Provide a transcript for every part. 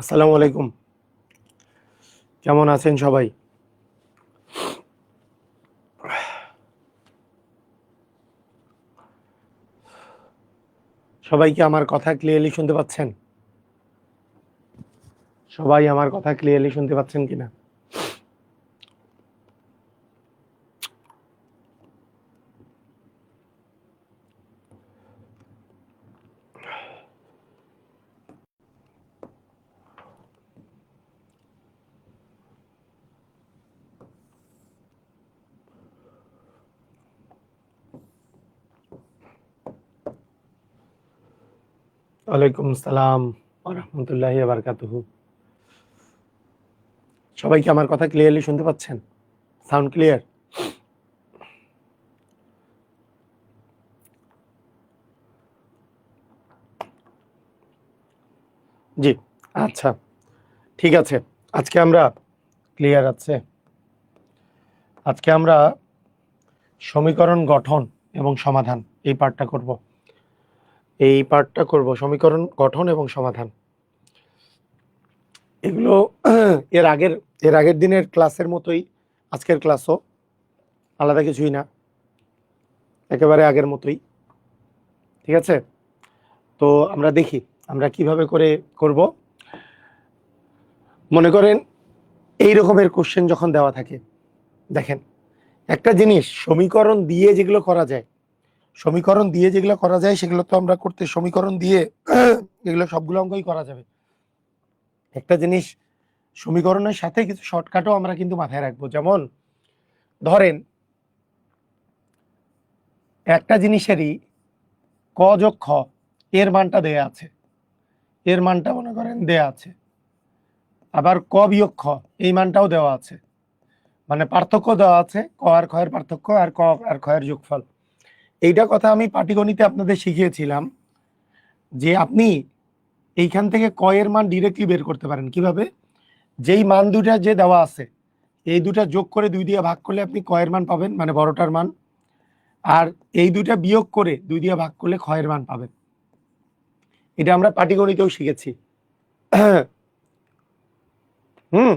আসসালামু আলাইকুম। কেমন আছেন সবাই? সবাই কি আমার কথা ক্লিয়ারলি শুনতে পাচ্ছেন? সবাই আমার কথা ক্লিয়ারলি শুনতে পাচ্ছেন কিনা? ওয়ালাইকুম আসসালাম ওয়া রাহমাতুল্লাহি ওয়া বারাকাতুহু। সবাই কি আমার কথা ক্লিয়ারলি শুনতে পাচ্ছেন? Sound clear? জি, আচ্ছা। ঠিক আছে। আজকে আমরা ক্লিয়ার আছে? আজকে আমরা সমীকরণ গঠন এবং সমাধান এই পার্টটা করব। সমীকরণ গঠন এবং সমাধান। এগুলো এর আগের এর আগের দিনের ক্লাসের মতোই আজকের ক্লাসও, আলাদা কিছুই না, একেবারে আগের মতোই। ঠিক আছে? তো আমরা দেখি আমরা কিভাবে করে করব। মনে করেন এই রকমের কোশ্চেন যখন দেওয়া থাকে, দেখেন একটা জিনিস সমীকরণ দিয়ে সেগুলো তো আমরা করতে সমীকরণ দিয়ে এগুলো সবগুলো অঙ্কই করা যাবে। একটা জিনিস সমীকরণের সাথে কিছু শর্টকাটও আমরা কিন্তু মাথায় রাখবো। যেমন ধরেন একটা জিনিসেরই ক যোগ খ এর মানটা দেয়া আছে, এর মানটা মনে করেন দেয়া আছে, আবার ক বিয়োগ খ এই মানটাও দেওয়া আছে, মানে পার্থক্য দেওয়া আছে, ক আর খ এর পার্থক্য আর ক আর খ এর যোগফল। এইটা কথা আমি পাটিগণিতে আপনাদের শিখিয়েছিলাম যে আপনি এইখান থেকে ক এর মান ডিরেক্টলি বের করতে পারেন। কিভাবে? যেই মান দুটা যে দেওয়া আছে এই দুটা যোগ করে 2 দিয়ে ভাগ করলে আপনি ক এর মান পাবেন, মানে বড়টার মান, আর এই দুটা বিয়োগ করে 2 দিয়ে ভাগ করলে খ এর মান পাবেন। এটা আমরা পাটিগণিতেও শিখেছি। হুম,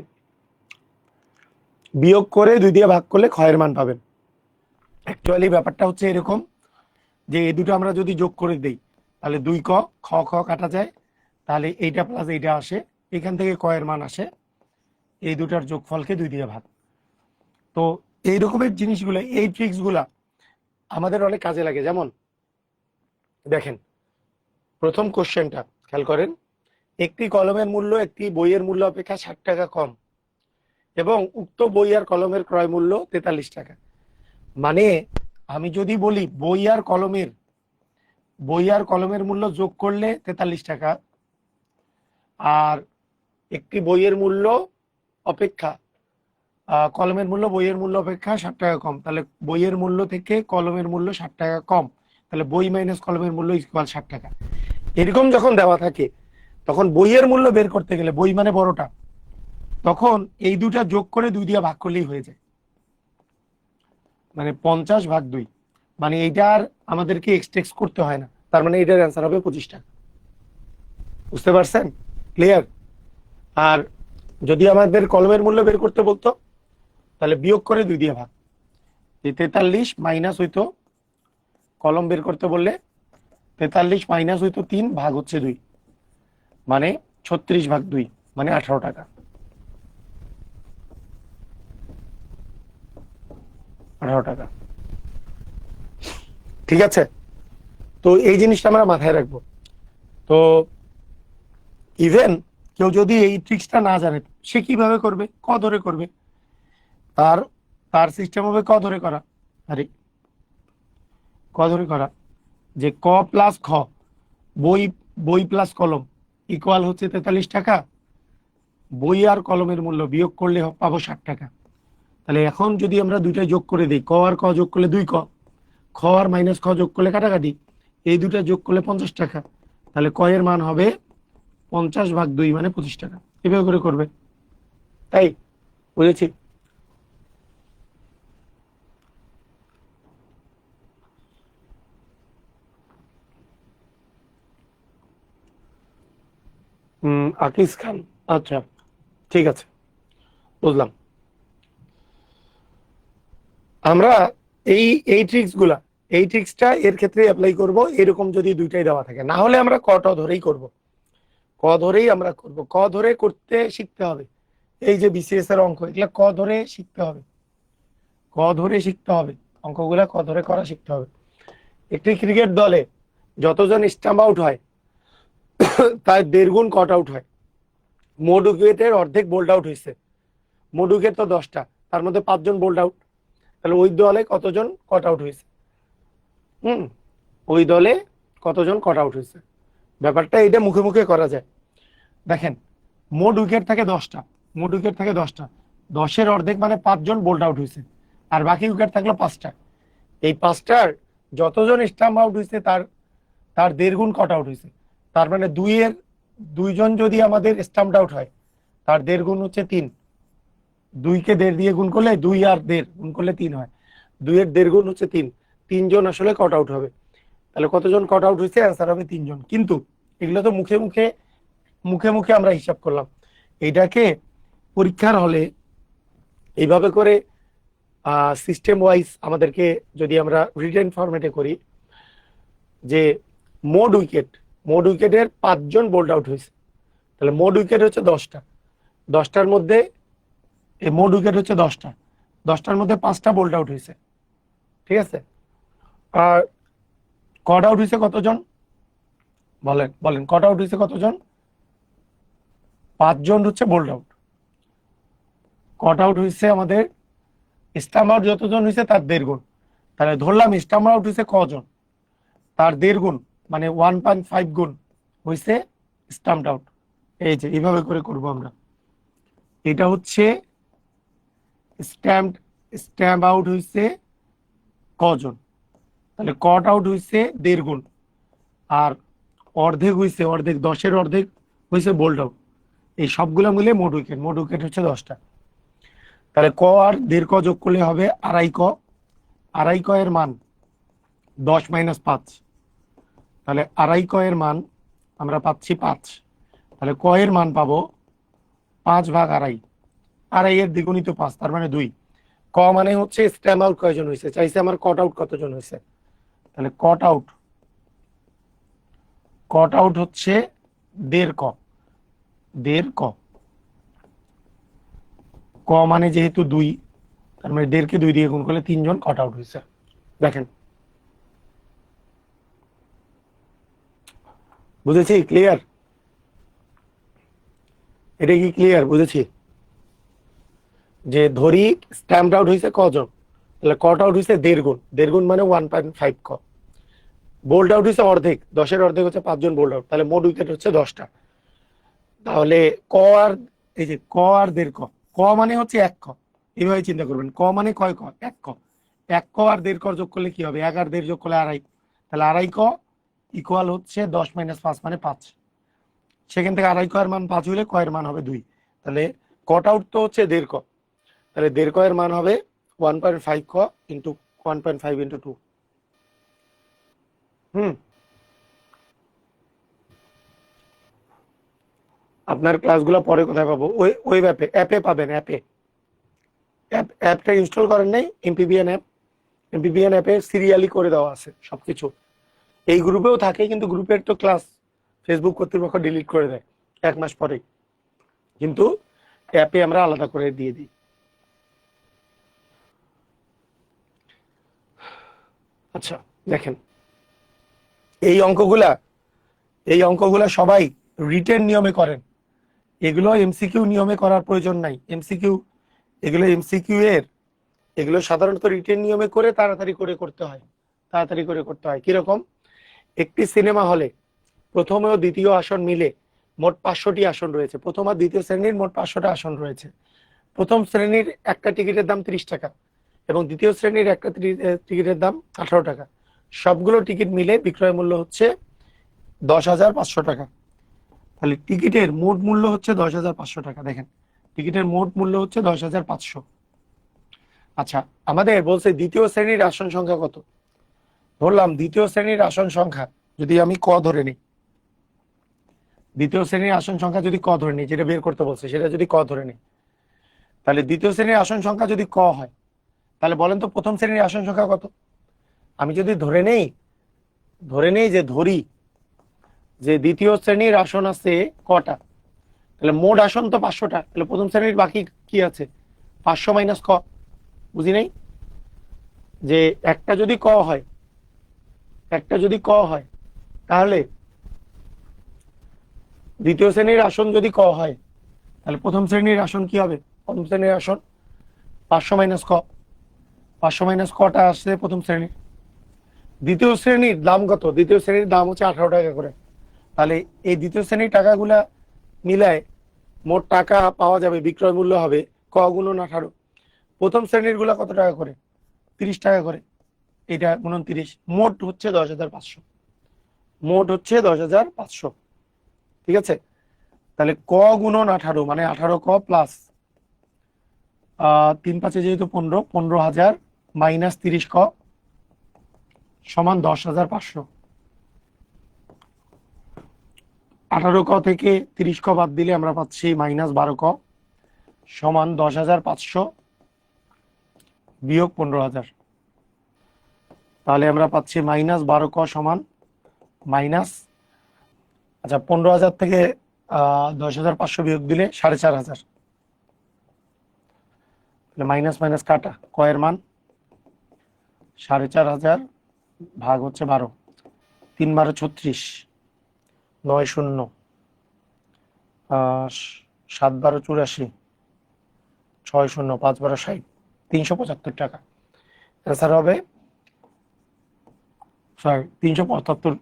বিয়োগ করে 2 দিয়ে ভাগ করলে খ এর মান পাবেন। অ্যাকচুয়ালি ব্যাপারটা হচ্ছে এরকম যে এই দুটো আমরা যদি যোগ করে দেই তাহলে 2 ক খ খ কাটা যায়, তাহলে এইটা প্লাস এইটা আসে, এখান থেকে ক এর মান আসে, এই দুটার যোগফলকে 2 দিয়ে ভাগ। তো এই রকমের জিনিসগুলো, এই ট্রিক্সগুলা আমাদের অনেক কাজে লাগে। যেমন দেখেন প্রথম কোশ্চেনটা খেয়াল করেন, একটি কলমের মূল্য একটি বইয়ের মূল্য অপেক্ষা 60 টাকা কম এবং উক্ত বই আর কলমের ক্রয় মূল্য 43 টাকা। মানে আমি যদি বলি বই আর কলমের মূল্য যোগ করলে 43 টাকা, আর একটি বইয়ের মূল্য অপেক্ষা কলমের মূল্য বইয়ের মূল্য অপেক্ষা 60 টাকা কম, তাহলে বইয়ের মূল্য থেকে কলমের মূল্য 60 টাকা কম, তাহলে বই মাইনাস কলমের মূল্য ইকুয়াল 60 টাকা। এরকম যখন দেওয়া থাকে তখন বইয়ের মূল্য বের করতে গেলে, বই মানে বড়টা, তখন এই দুটা যোগ করে 2 দিয়ে ভাগ করলেই হয়ে যায়, মানে 50/2। মানে এইটা আর আমাদেরকে এক্সটেক্স করতে হয় না, তার মানে এটার অ্যান্সার হবে 25 টাকা। বুঝতে পারছেন? ক্লিয়ার? আর যদি আমাদের কলমের মূল্য বের করতে বলতো তাহলে বিয়োগ করে 2 দিয়ে ভাগ, এই 43 মাইনাস হইতো, কলম বের করতে বললে 43 মাইনাস হইতো 3 ভাগ হচ্ছে 2, মানে 36/2, মানে 18 টাকা। 18 টাকা। ঠিক আছে? তো এই জিনিসটা আমরা মাথায় রাখবো। তো ইভেন কেউ যদি এই ট্রিক্সটা না জানে সে কিভাবে করবে? ক ধরে করবে। তার তার সিস্টেম হবে ক ধরে করা। আরে ক ধরে করা, যে ক প্লাস খ, বই বই প্লাস কলম ইকুয়াল হচ্ছে 43 টাকা, বই আর কলমের মূল্য বিয়োগ করলে পাবো 60 টাকা। তাহলে এখন যদি আমরা দুইটা যোগ করে দিই, ক আর ক যোগ করলে 2 ক, খ আর মাইনাস খ যোগ করলে কাটাকাটি, এই দুটা যোগ করলে 50 টাকা, তাহলে ক এর মান হবে 50/2, মানে 25 টাকা। এভাবে করে করবে। তাই বুঝেছি? আকিস খান, আচ্ছা, ঠিক আছে, বুঝলাম। আমরা এই এই ট্রিক্সগুলা, এই ট্রিক্সটা এর ক্ষেত্রে অ্যাপ্লাই করব, এরকম যদি দুইটাই দেওয়া থাকে। না হলে আমরা কটা ধরেই করব, ক ধরেই আমরা করব, ক ধরে করতে শিখতে হবে। এই যে বিসিএস এর অঙ্ক, এগুলা ক ধরে শিখতে হবে, ক ধরে শিখতে হবে, অঙ্কগুলা ক ধরে করা শিখতে হবে। একটি ক্রিকেট দলে যতজন স্টাম্প আউট হয় তার 1.5 গুণ কট আউট হয়। মোট উইকেটের অর্ধেক বোল্ড আউট হয়েছে। মোট উইকেট তো 10টা, তার মধ্যে 5জন বোল্ড আউট, তাহলে ওই দলে কতজন কট আউট হয়েছে? হুম, ওই দলে কতজন কট আউট হয়েছে, ব্যাপারটা এটা মুখে মুখে করা যায়। দেখেন, মোট উইকেট থাকে 10টা, মোট উইকেট থাকে 10টা, 10-এর অর্ধেক মানে 5জন বোল্ড আউট হয়েছে, আর বাকি উইকেট থাকলো 5টা। এই 5টার যতজন স্টাম্প আউট হয়েছে তার তার 1.5 গুণ কট আউট হয়েছে। তার মানে 2-জন যদি আমাদের স্টাম্প আউট হয়, তার 1.5 গুণ হচ্ছে 3। 2-কে 1.5 দিয়ে গুণ করলে 2 আর 1.5 গুণ করলে 3 হয়, 2-এর 1.5 গুণ হচ্ছে 3। 3জন আসলে কট আউট হবে। তাহলে কতজন কট আউট হয়েছে? অ্যান্সার হবে 3জন। কিন্তু এগুলো তো মুখে মুখে মুখে মুখে আমরা হিসাব করলাম। এটাকে পরীক্ষার হলে এইভাবে করে সিস্টেম ওয়াইজ আমাদেরকে যদি আমরা রিটেন ফরম্যাটে করি, যে মোট উইকেট, মোট উইকেটের 5জন বোল্ড আউট হয়েছে, তাহলে মোট উইকেট হচ্ছে 10টা, 10টার মধ্যে মোট উইকেট হচ্ছে 10টা, 10টার মধ্যে 5টা বোল্ড আউট হয়েছে, ঠিক আছে। আর কট আউট হয়েছে কতজন? বলেন বলেন, কট আউট হয়েছে কতজন? 5জন হচ্ছে বোল্ড আউট। কট আউট হয়েছে আমাদের, স্টাম্প আউট যতজন হয়েছে তার 1.5 গুণ। তাহলে ধরলাম স্টাম্প আউট হয়েছে কজন, তার 1.5 গুণ, মানে 1.5 গুণ হয়েছে স্টাম্প আউট। এই যে এইভাবে করে করব আমরা। এটা হচ্ছে স্ট্যাম্প স্ট্যাম্প আউট হয়েছে কজন, তাহলে কট আউট হয়েছে 1.5 গুণ, আর অর্ধেক হয়েছে, অর্ধেক 10-এর অর্ধেক হয়েছে বোল্ড আউট। এই সবগুলো মিলে মোট উইকেট, মোট উইকেট হচ্ছে 10টা। তাহলে ক আর 1.5 ক যোগ করলে হবে 2.5 ক। 2.5 ক এর মান 10 - 5, তাহলে 2.5 ক এর মান আমরা পাচ্ছি 5। তাহলে ক এর মান পাবো 5/2.5, 2.5 এর দ্বিগুণই তো 5, তার মানে 2। ক মানে হচ্ছে স্ট্যাম্প আউট কয়জন হয়েছে, চাইছে আমার কট আউট কতজন হয়েছে। তাহলে কট আউট হচ্ছে 1.5 ক, 1.5 ক। ক মানে যেহেতু 2, তার মানে 1.5 কে 2 দিয়ে গুণ করলে 3জন কট আউট হয়েছে। দেখেন, বুঝেছি? ক্লিয়ার? এটা কি ক্লিয়ার? বুঝেছি যে ধরি স্ট্যাম্প আউট হয়েছে কজন, তাহলে কট আউট হয়েছে 1.5 গুণ, 1.5 গুণ মানে 1.5 ক। বোল্ড আউট হয়েছে অর্ধেক, 10-এর অর্ধেক হচ্ছে 5জন বোল্ড আউট, তাহলে মোট উইকেট হচ্ছে 10টা। তাহলে ক আর, এই যে ক আর 1.5 ক, ক মানে হচ্ছে 1 ক। এইভাবে চিন্তা করবেন, ক মানে কয় ক? 1 ক। 1 ক আর 1.5 ক যোগ করলে কি হবে? 1 আর 1.5 যোগ করলে 2.5, তাহলে 2.5 ক ইকুয়াল হচ্ছে 10 - 5 মানে 5। সেখান থেকে 2.5 ক এর মান 5 হলে ক এর মান হবে 2। তাহলে কট আউট তো হচ্ছে 1.5 ক, তাহলে 1.5 ক এর মান হবে 1.5 ক ইন্টু 1.5 ইন্টু 2। হুম, আপনার ক্লাসগুলো পরে কোথায় পাবো? ওই অ্যাপে পাবেন, অ্যাপটা ইনস্টল করেন নাই? এমপিবিএন অ্যাপ, এমপিবিএন অ্যাপে সিরিয়ালি করে দেওয়া আছে সবকিছু। এই গ্রুপেও থাকে, কিন্তু গ্রুপের তো ক্লাস ফেসবুক কর্তৃপক্ষ ডিলিট করে দেয় 1 মাস পরেই, কিন্তু অ্যাপে আমরা আলাদা করে দিয়ে দিই। আচ্ছা, দেখেন, এই অঙ্কগুলা এই অঙ্কগুলা সবাই রিটেন নিয়মে করেন, এগুলো এমসিকিউ নিয়মে করার প্রয়োজন নাই। এগুলো সাধারণত রিটেন নিয়মে করে তাড়াতাড়ি করে করতে হয়, তাড়াতাড়ি করে করতে হয়। কিরকম? একটি সিনেমা হলে প্রথম ও দ্বিতীয় আসন মিলে মোট 500টি আসন রয়েছে। প্রথম আর দ্বিতীয় শ্রেণীর মোট 500টা আসন রয়েছে। প্রথম শ্রেণীর একটা টিকিটের দাম 30 টাকা এবং দ্বিতীয় শ্রেণীর একটা টিকিটের দাম 18 টাকা। সবগুলো টিকিট মিলে বিক্রয় মূল্য হচ্ছে 10,500 টাকা। তাহলে টিকিটের মোট মূল্য হচ্ছে 10,500 টাকা। দেখেন, টিকিটের মোট মূল্য হচ্ছে 10,500। আচ্ছা, আমাদের বলছে দ্বিতীয় শ্রেণীর আসন সংখ্যা কত। ধরলাম দ্বিতীয় শ্রেণীর আসন সংখ্যা, যদি আমি ক ধরে নিই, দ্বিতীয় শ্রেণীর আসন সংখ্যা যদি ক ধরে নিই, যেটা বের করতে বলছে সেটা যদি ক ধরে নিই, তাহলে দ্বিতীয় শ্রেণীর আসন সংখ্যা যদি ক হয়, তাহলে বলেন তো প্রথম শ্রেণীর আসন সংখ্যা কত? আমি যদি ধরে নেই যে ধরি যে দ্বিতীয় শ্রেণীর আসন আছে কটা, তাহলে মোট আসন তো 500টা, তাহলে প্রথম শ্রেণীর বাকি কি আছে? 500 মাইনাস ক। বুঝি নাই? যে একটা যদি ক হয়, তাহলে দ্বিতীয় শ্রেণীর আসন যদি ক হয়, তাহলে প্রথম শ্রেণীর আসন কি হবে? প্রথম শ্রেণীর আসন 500 মাইনাস ক। 500 মাইনাস কটা আসছে প্রথম শ্রেণীর। দ্বিতীয় শ্রেণীর দাম কত? দ্বিতীয় শ্রেণীর দাম হচ্ছে 18 টাকা করে। তাহলে এই দ্বিতীয় শ্রেণীর টাকাগুলা মিলায় মোট টাকা পাওয়া যাবে, বিক্রয় মূল্য হবে ক গুণন 18। প্রথম শ্রেণীর গুলা কত টাকা করে? 30 টাকা করে। এটা গুণন 30, মোট হচ্ছে 10,500। মোট হচ্ছে 10,500। ঠিক আছে? তাহলে ক গুণন 18 মানে 18 ক প্লাস 3 5 যেহেতু 15, 15,000 মাইনাস 30 ক সমান 10,500। 18 ক থেকে 30 ক বাদ দিলে আমরা পাচ্ছি মাইনাস 12 ক সমান 10,500 বিয়োগ 15,000। তাহলে আমরা পাচ্ছি মাইনাস 12 ক সমান মাইনাস, আচ্ছা 15,000 থেকে 10,500 বিয়োগ দিলে 4,500। মাইনাস মাইনাস কাটা, ক এর মান 4,500 ভাগ হচ্ছে 12, 3 12 36, 9 0, 7 12 84, 6 0, 5 12 60, 375 টাকা। অ্যান্সার হবে 375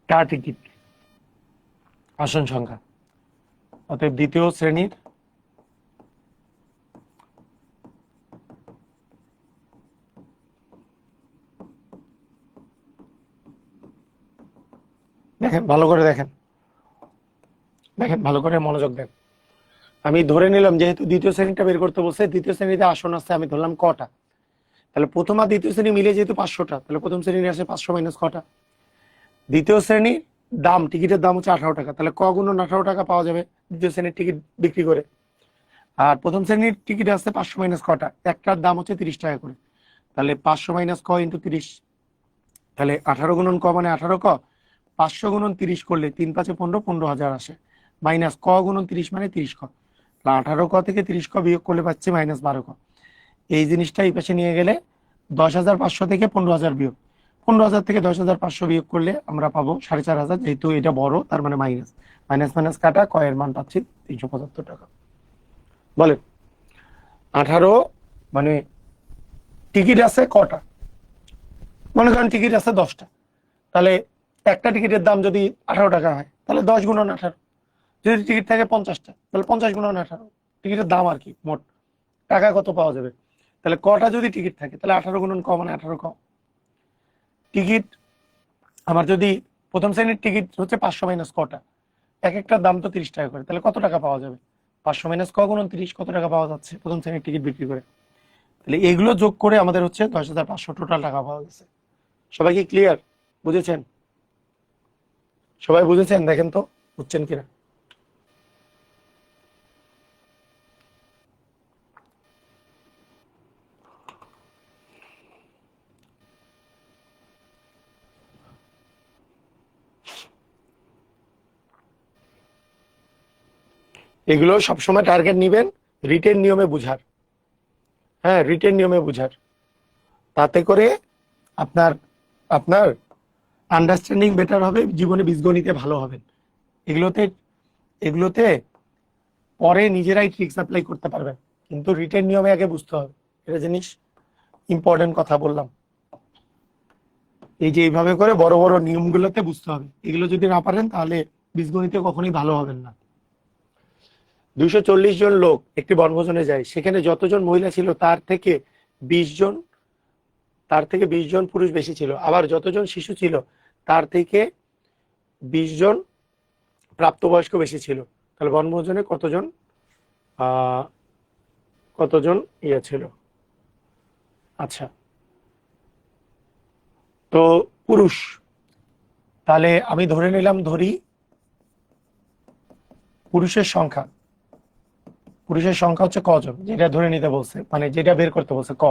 টা টিকিট আসন সংখ্যা। অতএব দ্বিতীয় শ্রেণীর দেখেন, ভালো করে দেখেন, ভালো করে মনোযোগ দেন। আমি ধরে নিলাম যেহেতু দ্বিতীয় শ্রেণীটা বের করতে বলছে, দ্বিতীয় শ্রেণীতে আসন আছে আমি ধরলাম কটা, তাহলে প্রথম আর দ্বিতীয় শ্রেণী মিলে যেহেতু 500টা, তাহলে প্রথম শ্রেণীর আসে 500 মাইনাস কটা। দ্বিতীয় শ্রেণীর দাম, টিকিটের দাম হচ্ছে 18 টাকা, তাহলে ক গুণন 18 টাকা পাওয়া যাবে দ্বিতীয় শ্রেণীর টিকিট বিক্রি করে। আর প্রথম শ্রেণীর টিকিট আছে 500 মাইনাস কটা, একটার দাম হচ্ছে 30 টাকা করে, তাহলে 500 মাইনাস ক ইন্টু 30, তাহলে 18 গুণন ক মানে 18 ক, 500 গুণন 30 করলে 3 5 15, 15,000 আসে, মাইনাস ক গুণন 30 মানে 30 ক, 18 ক থেকে 30 ক বিয়োগ করলে পাচ্ছি মাইনাস 12 ক। এই জিনিসটা এই পাশে নিয়ে গেলে 10,500 থেকে 15,000 বিয়োগ, 15,000 থেকে 10,500 বিয়োগ করলে আমরা পাবো 4,500, যেহেতু এটা বড় তার মানে মাইনাস, মাইনাস মাইনাস কাটা, ক এর মান পাচ্ছি 375 টাকা। বলেন 18 মানে টিকিট আছে কটা? মনে করেন টিকিট আছে 10টা, তাহলে একটা টিকিটের দাম যদি 18 টাকা হয় তাহলে 10 গুণন 18, যদি টিকিট থাকে 50টা তাহলে 50 গুণন 18, টিকিটের দাম আর কি, মোট টাকা কত পাওয়া যাবে। তাহলে কটা যদি টিকিট থাকে তাহলে 18 গুণন ক মানে 18 ক। টিকিট আমার যদি প্রথম শ্রেণীর টিকিট হচ্ছে 500 মাইনাস কটা, এক একটার দাম তো 30 টাকা করে, তাহলে কত টাকা পাওয়া যাবে? 500 মাইনাস ক গুণন 30, কত টাকা পাওয়া যাচ্ছে প্রথম শ্রেণীর টিকিট বিক্রি করে। তাহলে এগুলো যোগ করে আমাদের হচ্ছে 10,500 টোটাল টাকা পাওয়া গেছে। সবাই কি ক্লিয়ার? বুঝেছেন? সবাই বুঝেছেন? দেখেন তো বুঝছেন কিনা। এগুলো সবসময় টার্গেট নিবেন রিটেন নিয়মে বুঝার। হ্যাঁ, রিটেন নিয়মে বুঝার, তাতে করে আপনার আপনার আন্ডারস্ট্যান্ডিং বেটার হবে, জীবনে বীজগণিতে ভালো হবেন। এগুলোতে এগুলোতে পরে নিজেরাই ট্রিক্স অ্যাপ্লাই করতে পারবেন, কিন্তু রিটেন নিয়মে আগে বুঝতে হবে। এটা জিনিস ইম্পর্টেন্ট কথা বললাম। এই যে এইভাবে করে বড় বড় নিয়মগুলোতে বুঝতে হবে, এগুলো যদি না পারেন তাহলে বীজগণিতে কখনোই ভালো হবেন না। 240 জন লোক একটি বনভোজনে যায়, সেখানে যতজন মহিলা ছিল বিশ জন তার থেকে 20 জন পুরুষ বেশি ছিল, আবার যতজন শিশু ছিল তার থেকে 20 জন প্রাপ্তবয়স্ক বেশি ছিল। তাহলে বনভোজনে কতজন ইয়ে ছিল? আচ্ছা, তো পুরুষ তাহলে আমি ধরে নিলাম, ধরি পুরুষের সংখ্যা হচ্ছে কজন, যেটা ধরে নিতে বলছে, মানে যেটা বের করতে বলছে ক।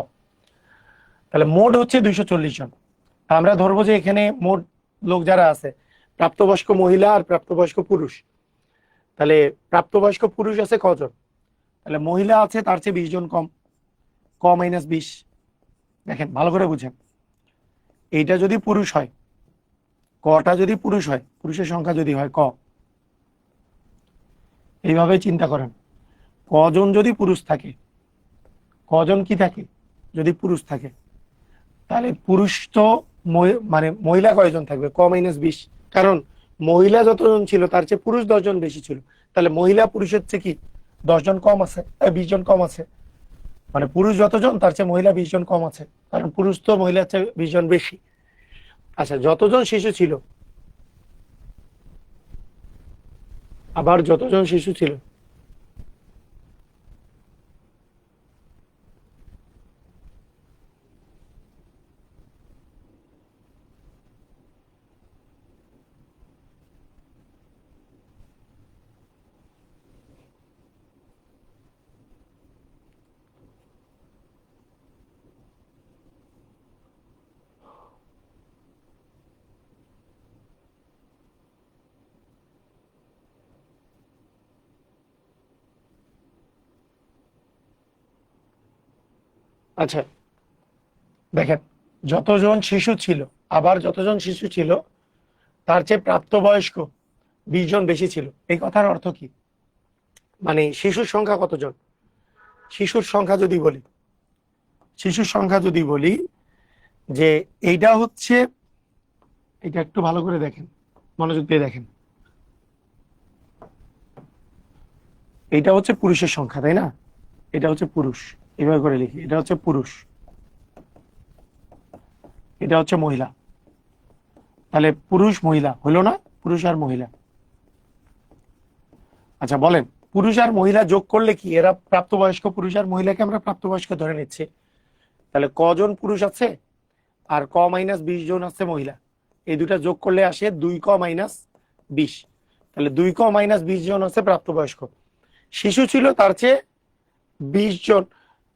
তাহলে মোট হচ্ছে 240 জন। আমরা ধরবো যে এখানে মোট লোক যারা আছে, প্রাপ্তবয়স্ক মহিলা আর প্রাপ্তবয়স্ক পুরুষ। তাহলে প্রাপ্তবয়স্ক পুরুষ আছে কজন? তাহলে মহিলা আছে তার চেয়ে 20 জন কম, ক মাইনাস 20। দেখেন ভালো করে বুঝেন, এইটা যদি পুরুষ হয়, কটা যদি পুরুষ হয়, পুরুষের সংখ্যা যদি হয় ক, এইভাবে চিন্তা করেন, কজন যদি পুরুষ থাকে, কজন কি থাকে যদি পুরুষ থাকে, তাহলে পুরুষ তো মানে মহিলা কয়জন থাকবে, ক মাইনাস 20। কারণ মহিলা যতজন ছিল তার চেয়ে পুরুষ 10 জন বেশি ছিল। তাহলে মহিলা পুরুষের চেয়ে কি 10 জন কম আছে, 20 জন কম আছে। মানে পুরুষ যতজন তার চেয়ে মহিলা 20 জন কম আছে, কারণ পুরুষ তো মহিলার চেয়ে 20 জন বেশি। আচ্ছা, যতজন শিশু ছিল, আবার যতজন শিশু ছিল, আচ্ছা দেখেন, যতজন শিশু ছিল, আবার যতজন শিশু ছিল তার চেয়ে প্রাপ্তবয়স্ক 20 জন বেশি ছিল। এই কথার অর্থ কি? মানে শিশুর সংখ্যা কতজন? শিশুর সংখ্যা যদি বলি, শিশুর সংখ্যা যদি বলি যে এইটা হচ্ছে, এটা একটু ভালো করে দেখেন, মনোযোগ দিয়ে দেখেন, এটা হচ্ছে পুরুষের সংখ্যা, তাই না? এটা হচ্ছে পুরুষ, এভাবে করে লিখি, এটা হচ্ছে পুরুষ, এটা হচ্ছে মহিলা। তাহলে পুরুষ মহিলা হলো না, পুরুষ আর মহিলা। আচ্ছা বলেন, পুরুষ আর মহিলা যোগ করলে কি এরা প্রাপ্তবয়স্ক? পুরুষ আর মহিলাকে আমরা প্রাপ্তবয়স্ক ধরে নিচ্ছি। তাহলে কজন পুরুষ আছে আর ক মাইনাস 20 জন আছে মহিলা, এই দুটা যোগ করলে আসে 2 ক মাইনাস 20। তাহলে 2 ক মাইনাস 20 জন আছে প্রাপ্তবয়স্ক। শিশু ছিল তার চেয়ে 20 জন,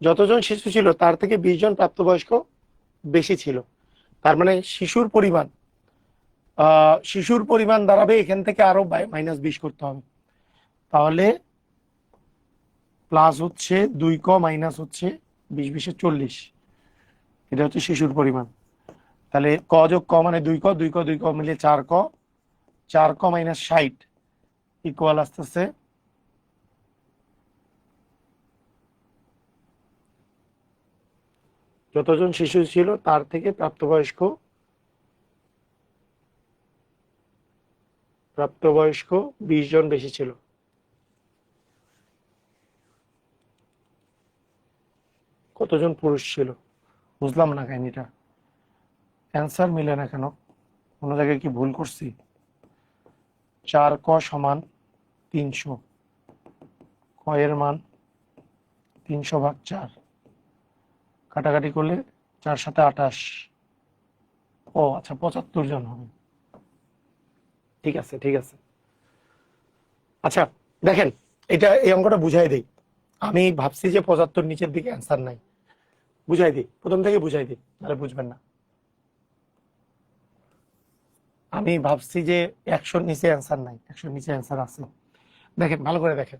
যতজন শিশু ছিল তার থেকে 20 জন প্রাপ্তবয়স্ক বেশি ছিল। তার মানে শিশুর পরিমাণ দাঁড়াবে, এখান থেকে আরো মাইনাস 20 করতে হবে। তাহলে প্লাস হচ্ছে 2 ক মাইনাস হচ্ছে 20, 20 40, এটা হচ্ছে শিশুর পরিমাণ। তাহলে ক যোগ ক মানে 2 ক, 2 ক 2 ক মিলে 4 ক, 4 ক মাইনাস 60 ইকুয়াল আসতেছে যতজন শিশু ছিল তার থেকে প্রাপ্তবয়স্ক 20 জন বেশি ছিল। কতজন পুরুষ ছিল? বুঝলাম না কাহিনীটা, অ্যান্সার মিলে না কেন? কোনো জায়গায় কি ভুল করছি? 4 ক সমান 300, ক এর মান 300/4, কাটাকাটি করলে 4 7 28। ও আচ্ছা, 75 জন হবে। ঠিক আছে, ঠিক আছে। আচ্ছা দেখেন, এটা এই অঙ্কটা বুঝাই দেই। আমি ভাবছি যে 75 নিচের দিকে অ্যান্সার নাই, বুঝাই দিই, প্রথম থেকে বুঝাই দিই, তাহলে বুঝবেন না। আমি ভাবছি যে 100 নিচে অ্যান্সার নাই, 100 নিচে অ্যান্সার আছে। দেখেন ভালো করে দেখেন,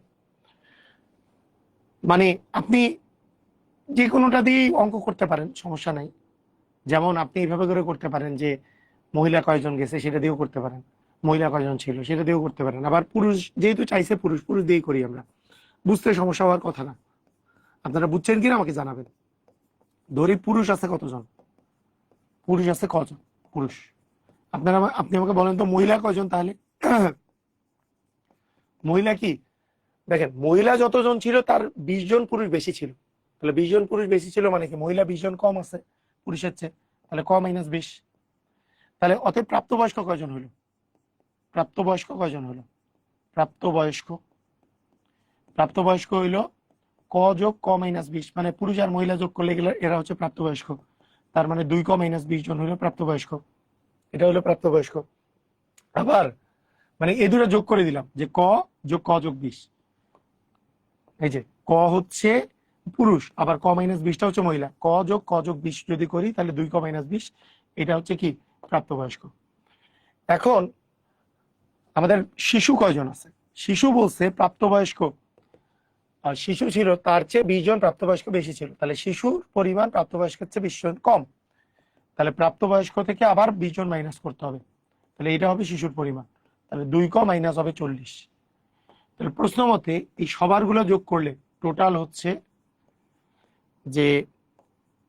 মানে আপনি যে কোনোটা দিয়ে অঙ্ক করতে পারেন, সমস্যা নাই। যেমন আপনি এইভাবে করে করতে পারেন যে মহিলা কয়জন গেছে সেটা দিয়েও করতে পারেন, মহিলা কয়জন ছিল সেটা দিয়েও করতে পারেন। আবার পুরুষ যেহেতু চাইছে, পুরুষ পুরুষ দিয়েই করি আমরা, বুঝতে সমস্যা হওয়ার কথা না। আপনারা বুঝছেন কিনা আমাকে জানাবেন। ধরি পুরুষ আছে কতজন, পুরুষ আছে কজন পুরুষ, আপনি আমাকে বলেন তো মহিলা কয়জন তাহলে। মহিলা কি, দেখেন মহিলা যতজন ছিল তার 20 জন পুরুষ বেশি ছিল। তাহলে 20 জন পুরুষ বেশি ছিল মানে কি মহিলা 20 জন কম আছে পুরুষের চেয়ে, তাহলে ক মাইনাস 20। তাহলে অতএব প্রাপ্তবয়স্ক কয়জন হলো, প্রাপ্তবয়স্ক কয়জন হলো, প্রাপ্তবয়স্ক, প্রাপ্তবয়স্ক হইল ক যোগ ক মাইনাস 20, মানে পুরুষ আর মহিলা যোগ করলে গেলে এরা হচ্ছে প্রাপ্তবয়স্ক। তার মানে 2 ক মাইনাস 20 জন হলো প্রাপ্তবয়স্ক, এটা হলো প্রাপ্তবয়স্ক। আবার মানে এই দুটো যোগ করে দিলাম, যে ক যোগ ক যোগ 20, এই যে ক হচ্ছে পুরুষ, আবার ক মাইনাস 20টা হচ্ছে মহিলা, ক যোগ 20 যদি করি তাহলে 2 ক মাইনাস 20, এটা হচ্ছে কি প্রাপ্তবয়স্ক। এখন আমাদের শিশু কয়জন আছে? শিশু বলছে প্রাপ্তবয়স্ক, আর শিশু ছিল তার চেয়ে 20 জন প্রাপ্তবয়স্ক বেশি ছিল, তাহলে শিশুর পরিমাণ প্রাপ্তবয়স্কের চেয়ে 20 জন কম, তাহলে প্রাপ্তবয়স্ক থেকে আবার 20 জন মাইনাস করতে হবে, তাহলে এটা হবে শিশুর পরিমাণ, তাহলে 2 ক মাইনাস হবে 40। তাহলে প্রশ্ন মতে এই সবার গুলো যোগ করলে টোটাল হচ্ছে যে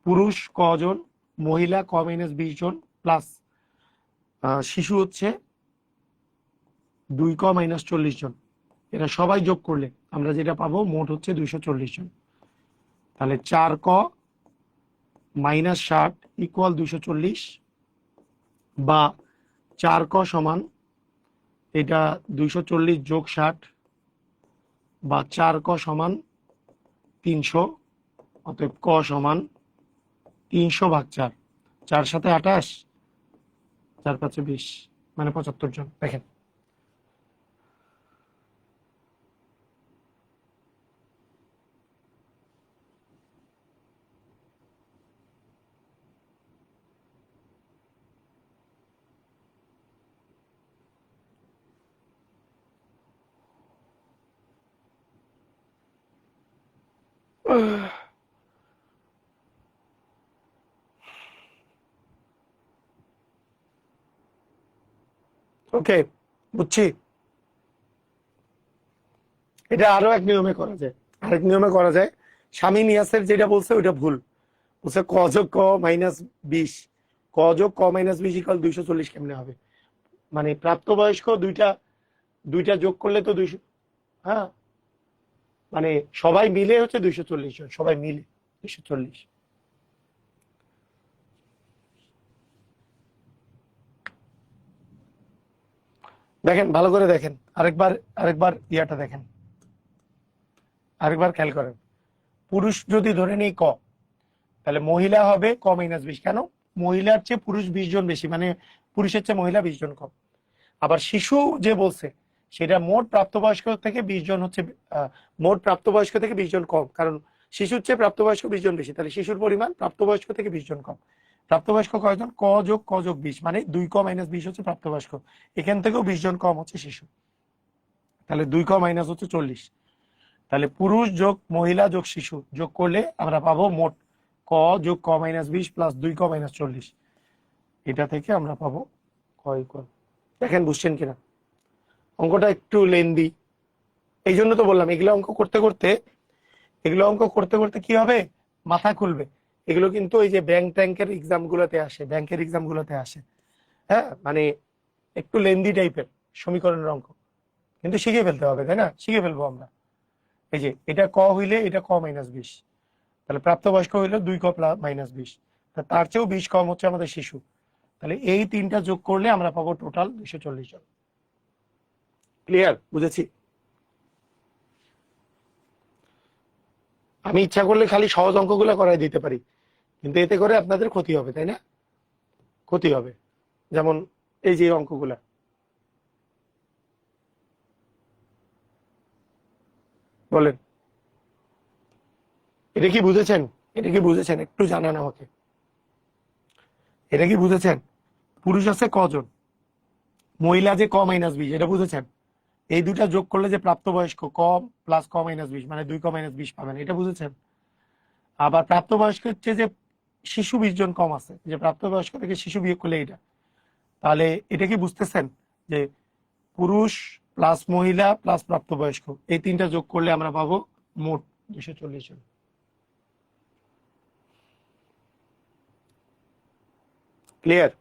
পুরুষ কজন, মহিলা ক মাইনাস 20 জন, প্লাস শিশু হচ্ছে 2 ক মাইনাস 40 জন, এরা সবাই যোগ করলে আমরা যেটা পাবো মোট হচ্ছে 240 জন। তাহলে 4 ক মাইনাস 60 ইকুয়াল 240, বা 4 ক সমান এটা 240 যোগ 60, বা 4 ক সমান 300, অতএব ক সমান 300 ভাগ 4, 4 সাথে 28, 4 5 20, মানে 75 জন। দেখেন ওকে, বুঝছি। এটা আরো এক নিয়মে করা যায়, আরেক নিয়মে করা যায়। স্বামী নিয়াসের যেটা বলছে ওইটা ভুল, বলছে ক যোগ ক মাইনাস 20, ক যোগ ক মাইনাস 20 ইকুয়াল 240 কেমনে হবে? মানে প্রাপ্তবয়স্ক দুইটা দুইটা যোগ করলে তো 200, হ্যাঁ মানে সবাই মিলে হচ্ছে 240 জন, সবাই মিলে 240। দেখেন ভালো করে দেখেন, আরেকবার আরেকবার ইয়াটা দেখেন, আরেকবার খেয়াল করেন। পুরুষ যদি ধরে নেই ক, তাহলে মহিলা হবে ক মাইনাস 20, কেন? মহিলার চেয়ে পুরুষ 20 জন বেশি, মানে পুরুষের চেয়ে মহিলা 20 জন কম। আবার শিশু যে বলছে সেটা মোট প্রাপ্তবয়স্ক থেকে 20 জন হচ্ছে, মোট প্রাপ্তবয়স্ক থেকে 20 জন কম, কারণ শিশুর চেয়ে প্রাপ্তবয়স্ক 20 জন বেশি, তাহলে শিশুর পরিমাণ প্রাপ্তবয়স্ক থেকে 20 জন কম। প্রাপ্তবয়স্ক কয়জন? ক যোগ 20, মানে 2 ক মাইনাস 20 হচ্ছে প্রাপ্তবয়স্ক, এখান থেকেও 20 জন কম হচ্ছে শিশু, তাহলে 2 ক মাইনাস হচ্ছে 40। তাহলে পুরুষ যোগ মহিলা যোগ শিশু যোগ করলে আমরা পাবো মোট ক যোগ ক মাইনাস 20 প্লাস 2 ক মাইনাস 40, এটা থেকে আমরা পাবো ক ইকুয়াল। দেখেন বুঝছেন কিনা? অঙ্কটা একটু লেন্দি, এই জন্য তো বললাম এগুলো অঙ্ক করতে করতে কি হবে, মাথা খুলবে। এগুলো কিন্তু ওই যে ব্যাংকের এক্সাম গুলোতে আসে, ব্যাংকের এক্সাম গুলোতে আসে। হ্যাঁ মানে একটু লেন্দি টাইপের সমীকরণের অঙ্ক, কিন্তু শিখে ফেলতে হবে, তাই না? শিখে ফেলবো আমরা। এই যে এটা ক হইলে এটা ক মাইনাস 20, তাহলে প্রাপ্তবয়স্ক হইলে 2 ক মাইনাস 20, তার চেয়েও 20 কম হচ্ছে আমাদের শিশু, তাহলে এই তিনটা যোগ করলে আমরা পাবো টোটাল 240 জন। ক্লিয়ার? বুঝেছি। আমি ইচ্ছা করলে খালি সহজ অঙ্কগুলো করাই দিতে পারি, কিন্তু এতে করে আপনাদের ক্ষতি হবে, তাই না? ক্ষতি হবে। যেমন এই যে অঙ্কগুলা বলেন, এটা কি বুঝেছেন? এটা কি বুঝেছেন একটু জানান আমাকে, এটা কি বুঝেছেন? পুরুষ আছে কজন, মহিলা যে ক মাইনাস 20, এটা বুঝেছেন? এই দুটা যোগ করলে যে প্রাপ্তবয়স্ক ক প্লাস ক মাইনাস 20, মানে 2 ক মাইনাস 20 পাবেন, এটা বুঝেছেন? আবার প্রাপ্তবয়স্ক হচ্ছে যে শিশু 20 জন কম আছে, যে প্রাপ্তবয়স্ক থেকে শিশু বিয়োগ করলে এটা, তাহলে এটা কি বুঝতেছেন যে পুরুষ প্লাস মহিলা প্লাস প্রাপ্তবয়স্ক এই তিনটা যোগ করলে আমরা পাবো মোট 240 জন। ক্লিয়ার?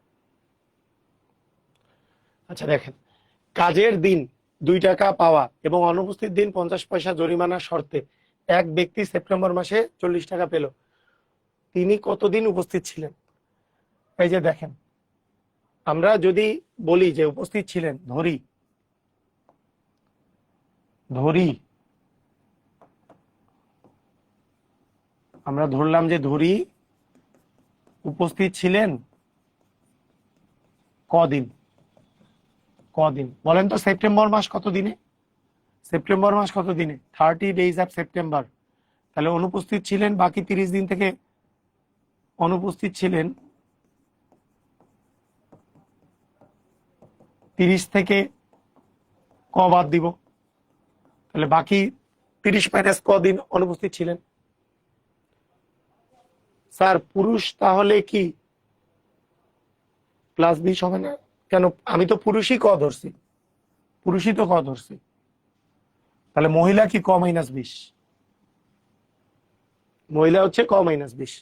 আচ্ছা দেখেন, কাজের দিন 2 টাকা পাওয়া এবং অনুপস্থিত দিন 50 পয়সা জরিমানা শর্তে এক ব্যক্তি সেপ্টেম্বর মাসে 40 টাকা পেল, তিনি কতদিন উপস্থিত ছিলেন? এই যে দেখেন, আমরা যদি বলি যে উপস্থিত ছিলেন, ধরি ধরি আমরা ধরলাম যে ধরি উপস্থিত ছিলেন কদিন, কদিন বলেন তো? সেপ্টেম্বর মাস কত দিনে? সেপ্টেম্বর মাস কত দিনে? 30 days অফ সেপ্টেম্বর। তাহলে অনুপস্থিত ছিলেন বাকি 30 দিন থেকে, অনুপস্থিত ছিলেন 30 থেকে ক বাদ দিব, তাহলে বাকি 30 মাইনাস কদিন অনুপস্থিত ছিলেন? স্যার পুরুষ তাহলে কি প্লাস 20 হবে না? কেন, আমি তো পুরুষই ক ধরছি, পুরুষই তো ক ধরছি, তাহলে মহিলা কি ক মাইনাস 20? মহিলা হচ্ছে ক মাইনাস 20,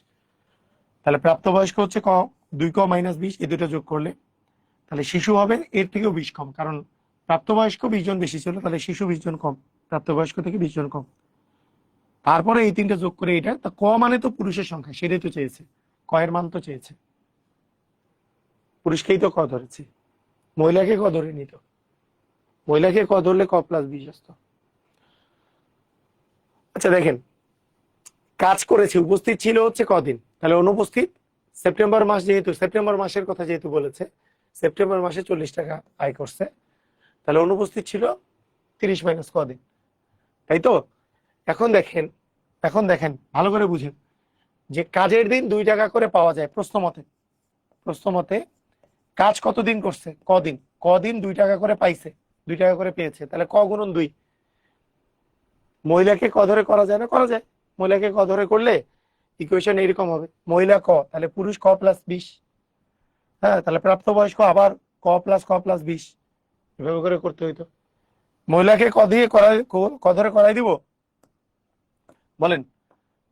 তাহলে প্রাপ্তবয়স্ক হচ্ছে ক, 2 ক মাইনাস 20, এই দুটো যোগ করলে তাহলে শিশু হবে এর থেকেও 20 কম, কারণ প্রাপ্তবয়স্ক 20 জন বেশি ছিল, তাহলে শিশু 20 জন কম, প্রাপ্তবয়স্ক থেকে 20 জন কম। তারপরে এই তিনটা যোগ করে এটা, তা ক মানে তো পুরুষের সংখ্যা, সেটাই তো চেয়েছে, ক এর মান তো চেয়েছে, পুরুষকেই তো ক ধরেছে, মহিলাকে ক ধরে নিত, মহিলাকে ক ধরলে ক প্লাস 20 আসতো। আচ্ছা দেখেন, কাজ করেছে, উপস্থিত ছিল হচ্ছে কদিন, তাহলে অনুপস্থিত সেপ্টেম্বর মাস, যেহেতু সেপ্টেম্বর মাসের কথা যেহেতু বলেছে, সেপ্টেম্বর মাসে 40 টাকা আয় করছে, তাহলে অনুপস্থিত ছিল 30 মাইনাস কদিন, তাই তো? এখন দেখেন, এখন দেখেন ভালো করে বুঝেন যে কাজের দিন 2 টাকা করে পাওয়া যায় প্রশ্ন মতে, প্রশ্ন মতে কাজ কতদিন করছে? কদিন, কদিন 2 টাকা করে পাইছে, 2 টাকা করে পেয়েছে, তাহলে ক গুণন 2। মহিলাকে ক ধরে করা যায় না? করা যায়। মহিলাকে ক ধরে করলে ইকুয়েশন এরকম হবে, মহিলা ক তাহলে পুরুষ ক প্লাস 20, হ্যাঁ, তাহলে প্রাপ্তবয়স্ক আবার ক প্লাস 20, এভাবে করে করতে হইতো। মহিলাকে ক দিয়ে করাই, ক ধরে করাই দিব, বলেন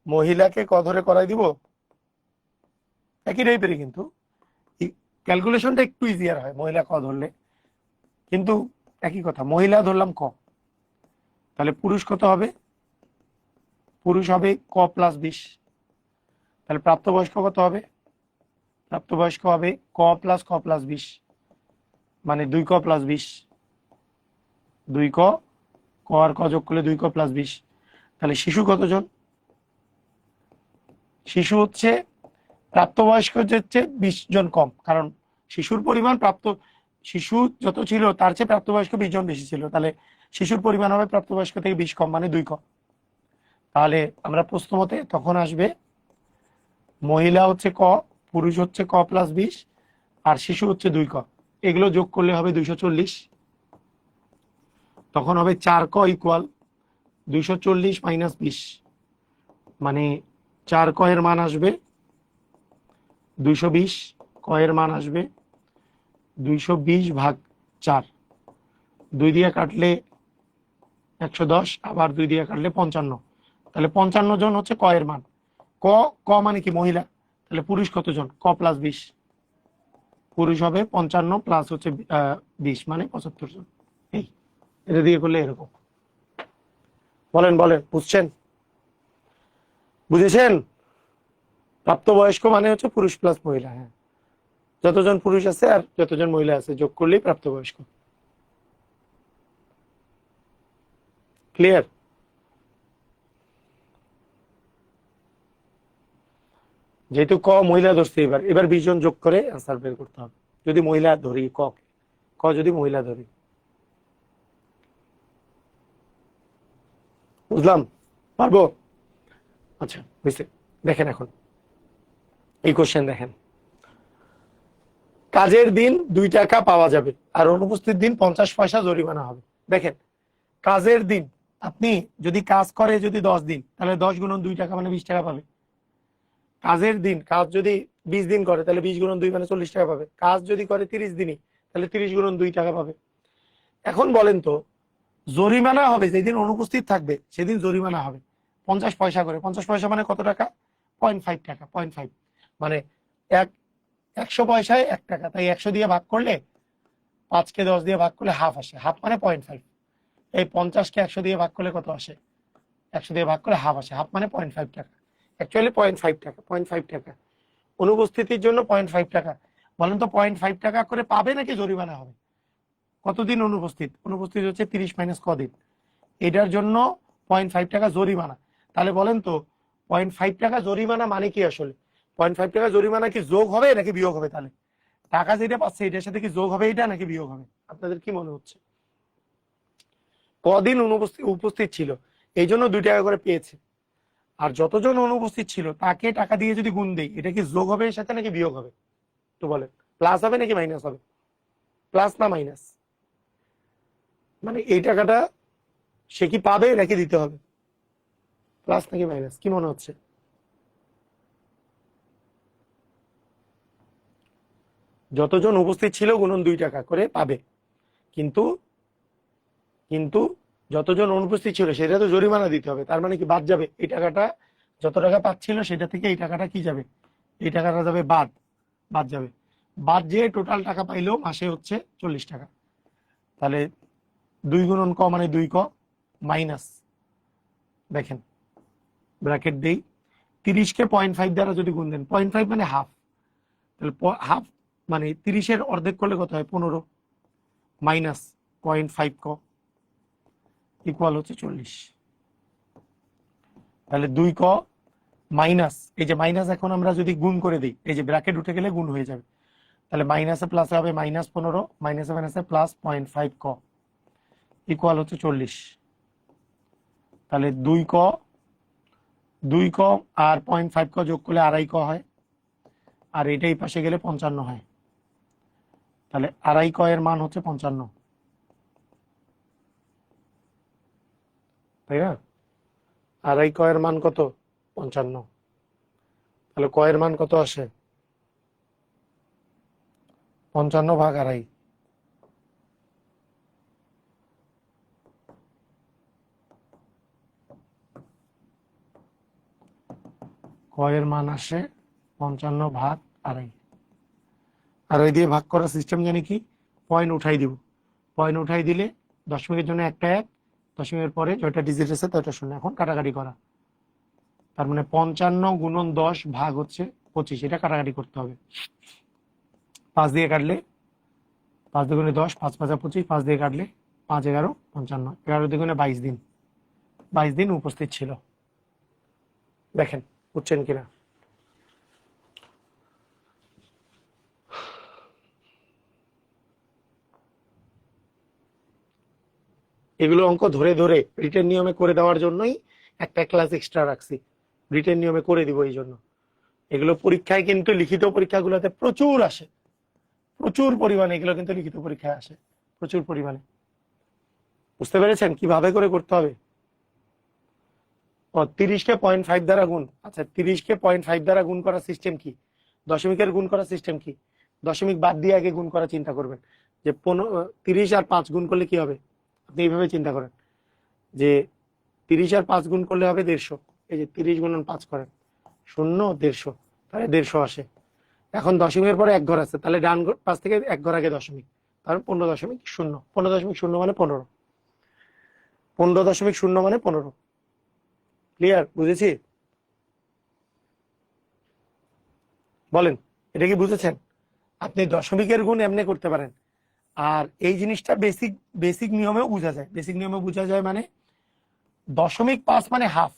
মহিলাকে ক ধরে করাই দিব, একই টাইপেরই, কিন্তু ক্যালকুলেশনটা একটু ইজিয়ার হয় মহিলা ক ধরলে, কিন্তু একই কথা, মহিলা ধরলাম ক, তাহলে পুরুষ কত হবে? পুরুষ হবে ক প্লাস 20, তাহলে প্রাপ্তবয়স্ক কত হবে? প্রাপ্তবয়স্ক হবে ক প্লাস 20, মানে 2 ক প্লাস 20, 2 ক, ক আর ক যোগ করলে 2 ক প্লাস 20, তাহলে শিশু কতজন? শিশু হচ্ছে প্রাপ্তবয়স্ক হচ্ছে 20 জন কম, কারণ শিশুর পরিমাণ শিশু যত ছিল তার চেয়ে প্রাপ্তবয়স্ক 20 জন বেশি ছিল, তাহলে শিশুর পরিমাণ হবে প্রাপ্তবয়স্ক থেকে 20 কম, মানে 2 ক। তাহলে আমরা প্রশ্ন মতে তখন আসবে মহিলা হচ্ছে ক, পুরুষ হচ্ছে ক প্লাস 20, আর শিশু হচ্ছে 2 ক, এগুলো যোগ করলে হবে 240, তখন হবে 4 ক ইকুয়াল 240 মাইনাস 20, মানে 4 ক এর মান আসবে 220, ক এর মান আসবে 220 ভাগ 4, 2 দিয়ে কাটলে 110, আবার 2 দিয়ে কাটলে 55, তাহলে 55 জন হচ্ছে ক এর মান। ক, ক মানে কি মহিলা, তাহলে পুরুষ কতজন? ক প্লাস 20, পুরুষ হবে 55 প্লাস হচ্ছে 20, মানে 75 জন। এই এটা দিয়ে করলে এরকম। বলেন বলেন, বুঝছেন? বুঝেছেন? প্রাপ্তবয়স্ক মানে হচ্ছে পুরুষ প্লাস মহিলা, হ্যাঁ, যতজন পুরুষ আছে আর যতজন মহিলা আছে যোগ করলেই প্রাপ্তবয়স্ক। ক্লিয়ার? যেহেতু ক মহিলা ধরছে, এবার এবার 20 জন যোগ করে আনসার বের করতে হবে, যদি মহিলা ধরি, ক ক যদি মহিলা ধরি, বুঝলাম? পারবো? আচ্ছা বুঝতে, দেখেন এখন এই কোশ্চেন দেখেন, কাজের দিন 2 টাকা পাওয়া যাবে আর অনুপস্থিত দিন 50 পয়সা জরিমানা হবে। দেখেন কাজের দিন, আপনি যদি কাজ করে যদি 10 দিন, তাহলে 10 গুণন 2 টাকা মানে 20 টাকা পাবে। কাজের দিন, কাজ যদি 20 দিন করে তাহলে 20 গুণন 2 মানে 40 টাকা পাবে। কাজ যদি করে 30 দিনই, তাহলে 30 গুণন 2 টাকা পাবে। এখন বলেন তো, জরিমানা হবে যেদিন অনুপস্থিত থাকবে সেদিন জরিমানা হবে 50 পয়সা করে। 50 পয়সা মানে কত টাকা? 0.5 টাকা, 0.5 মানে 100 পয়সায় 1 টাকা, তাই 100 দিয়ে ভাগ করলে, 5 কে 10 দিয়ে ভাগ করলে হাফ আসে, হাফ মানে 0.5। এই 50 কে 100 দিয়ে ভাগ করলে কত আসে? 100 দিয়ে ভাগ করলে হাফ আসে, হাফ মানে 0.5 টাকা, অ্যাকচুয়ালি 0.5 টাকা, 0.5 টাকা অনুপস্থিতির জন্য 0.5 টাকা। বলেন তো 0.5 টাকা করে পাবে নাকি জরিমানা হবে? কতদিন অনুপস্থিত? অনুপস্থিত হচ্ছে 30 মাইনাস কদিন, এটার জন্য 0.5 টাকা জরিমানা। তাহলে বলেন তো 0.5 টাকা জরিমানা মানে কি আসলে? 0.5 টাকা জরিমানা কি যোগ হবে নাকি বিয়োগ হবে? তাহলে টাকা যেটা পাচ্ছে এটার সাথে কি যোগ হবে এটা নাকি বিয়োগ হবে? আপনাদের কি মনে হচ্ছে? কদিন উপস্থিত ছিল, এই জন্য 2 টাকা করে পেয়েছে। আর যতজন অনুপস্থিত ছিল তাকে টাকা দিয়ে যদি গুণ দেই, এটা কি যোগ হবে এর সাথে নাকি বিয়োগ হবে? তো বলেন, প্লাস হবে নাকি মাইনাস হবে? প্লাস না মাইনাস? মানে এই টাকাটা সে কি পাবে নাকি দিতে হবে? প্লাস নাকি মাইনাস, কি মনে হচ্ছে? যতজন উপস্থিত ছিল গুণন 2 টাকা করে পাবে, কিন্তু কিন্তু যতজন অনুপস্থিত ছিল সেটা তো জরিমানা দিতে হবে। তার মানে কি বাদ যাবে এই টাকাটা, যত টাকা পাচ্ছিল সেটা থেকে এই টাকাটা কি যাবে, এই টাকাটা যাবে বাদ, বাদ যাবে। বাদ যে টোটাল টাকা পাইলো মাসে হচ্ছে 40 টাকা। তাহলে 2 গুণন ক মানে 2 ক মাইনাস, দেখেন ব্র্যাকেট দেই, 30-কে 0.5 দ্বারা যদি গুণ দেন, 0.5 মানে হাফ, তাহলে হাফ মানে 30-এর অর্ধেক করলে কত হয় 15, মাইনাস 0.5 ক ইকুয়াল হচ্ছে 40। তাহলে 2 ক মাইনাস, এই যে মাইনাস এখন আমরা যদি গুণ করে দিই, এই যে ব্র্যাকেট উঠে গেলে গুণ হয়ে যাবে, তাহলে মাইনাসে প্লাসে হবে -15, মাইনাসে মাইনাসে প্লাস 0.5 ক ইকুয়াল হচ্ছে 40। তাহলে 2 ক আর 0.5 ক যোগ করলে 2.5 ক হয়, আর এটাই পাশে গেলে 55 হয়। তাহলে 2.5 ক এর মান হচ্ছে 55, তাই না? 2.5 ক এর মান কত? 55। তাহলে ক এর মান কত আসে? 55 ভাগ 2.5। ক এর মান আসে 55 ভাগ 2.5। আর ওই দিয়ে ভাগ করার সিস্টেম জানি কি, পয়েন্ট উঠাই দিব, পয়েন্ট উঠাই দিলে দশমিকের জন্য একটা 1, দশমিকের পরে যেটা ডিজিট আছে ততটা 0। এখন কাটাকাটি করা, তার মানে 55 গুণন 10 ভাগ হচ্ছে 25, এটা কাটাকাটি করতে হবে। 5 দিয়ে কাটলে 5 দুগুণে 10, 5 5 25, 5 দিয়ে কাটলে 5 11 55, 11 দুগুণে 22 দিন, 22 দিন উপস্থিত ছিল। দেখেন বুঝছেন কিনা? এগুলো অঙ্ক ধরে ধরে রিটেন নিয়মে করে দেওয়ার জন্যই একটা ক্লাস এক্সট্রা রাখছি, রিটেন নিয়মে করে দিব এই জন্য। এগুলো পরীক্ষায় কিন্তু লিখিত পরীক্ষাগুলোতে প্রচুর আসে, প্রচুর পরিমাণে এগুলো কিন্তু লিখিত পরীক্ষায় আসে প্রচুর পরিমাণে। বুঝতে পেরেছেন কিভাবে করে করতে হবে? ও 30-কে 0.5 দ্বারা গুণ, আচ্ছা 30-কে 0.5 দ্বারা গুণ করার সিস্টেম কি? দশমিকের গুণ করার সিস্টেম কি? দশমিক বাদ দিয়ে আগে গুণ করা চিন্তা করবেন, যে 30 আর 5 গুণ করলে কি হবে। আপনি এইভাবে চিন্তা করেন যে 30 আর 5 গুণ করলে হবে 150, এই যে 30 গুণন 5 করেন 0 150, তাহলে 150 আসে। এখন দশমিকের পরে 1 ঘর আছে, তাহলে ডান পাশ থেকে 1 ঘর আগে দশমিক, তাহলে 15.0, 15.0 মানে 15, 15.0 মানে 15। ক্লিয়ার? বুঝেছি? বলেন, এটা কি বুঝেছেন? আপনি দশমিকের গুণ এমনি করতে পারেন। আর এই জিনিসটা বেসিক বেসিক নিয়মেও বোঝা যায়, বেসিক নিয়মে বোঝা যায় মানে 0.5 মানে হাফ,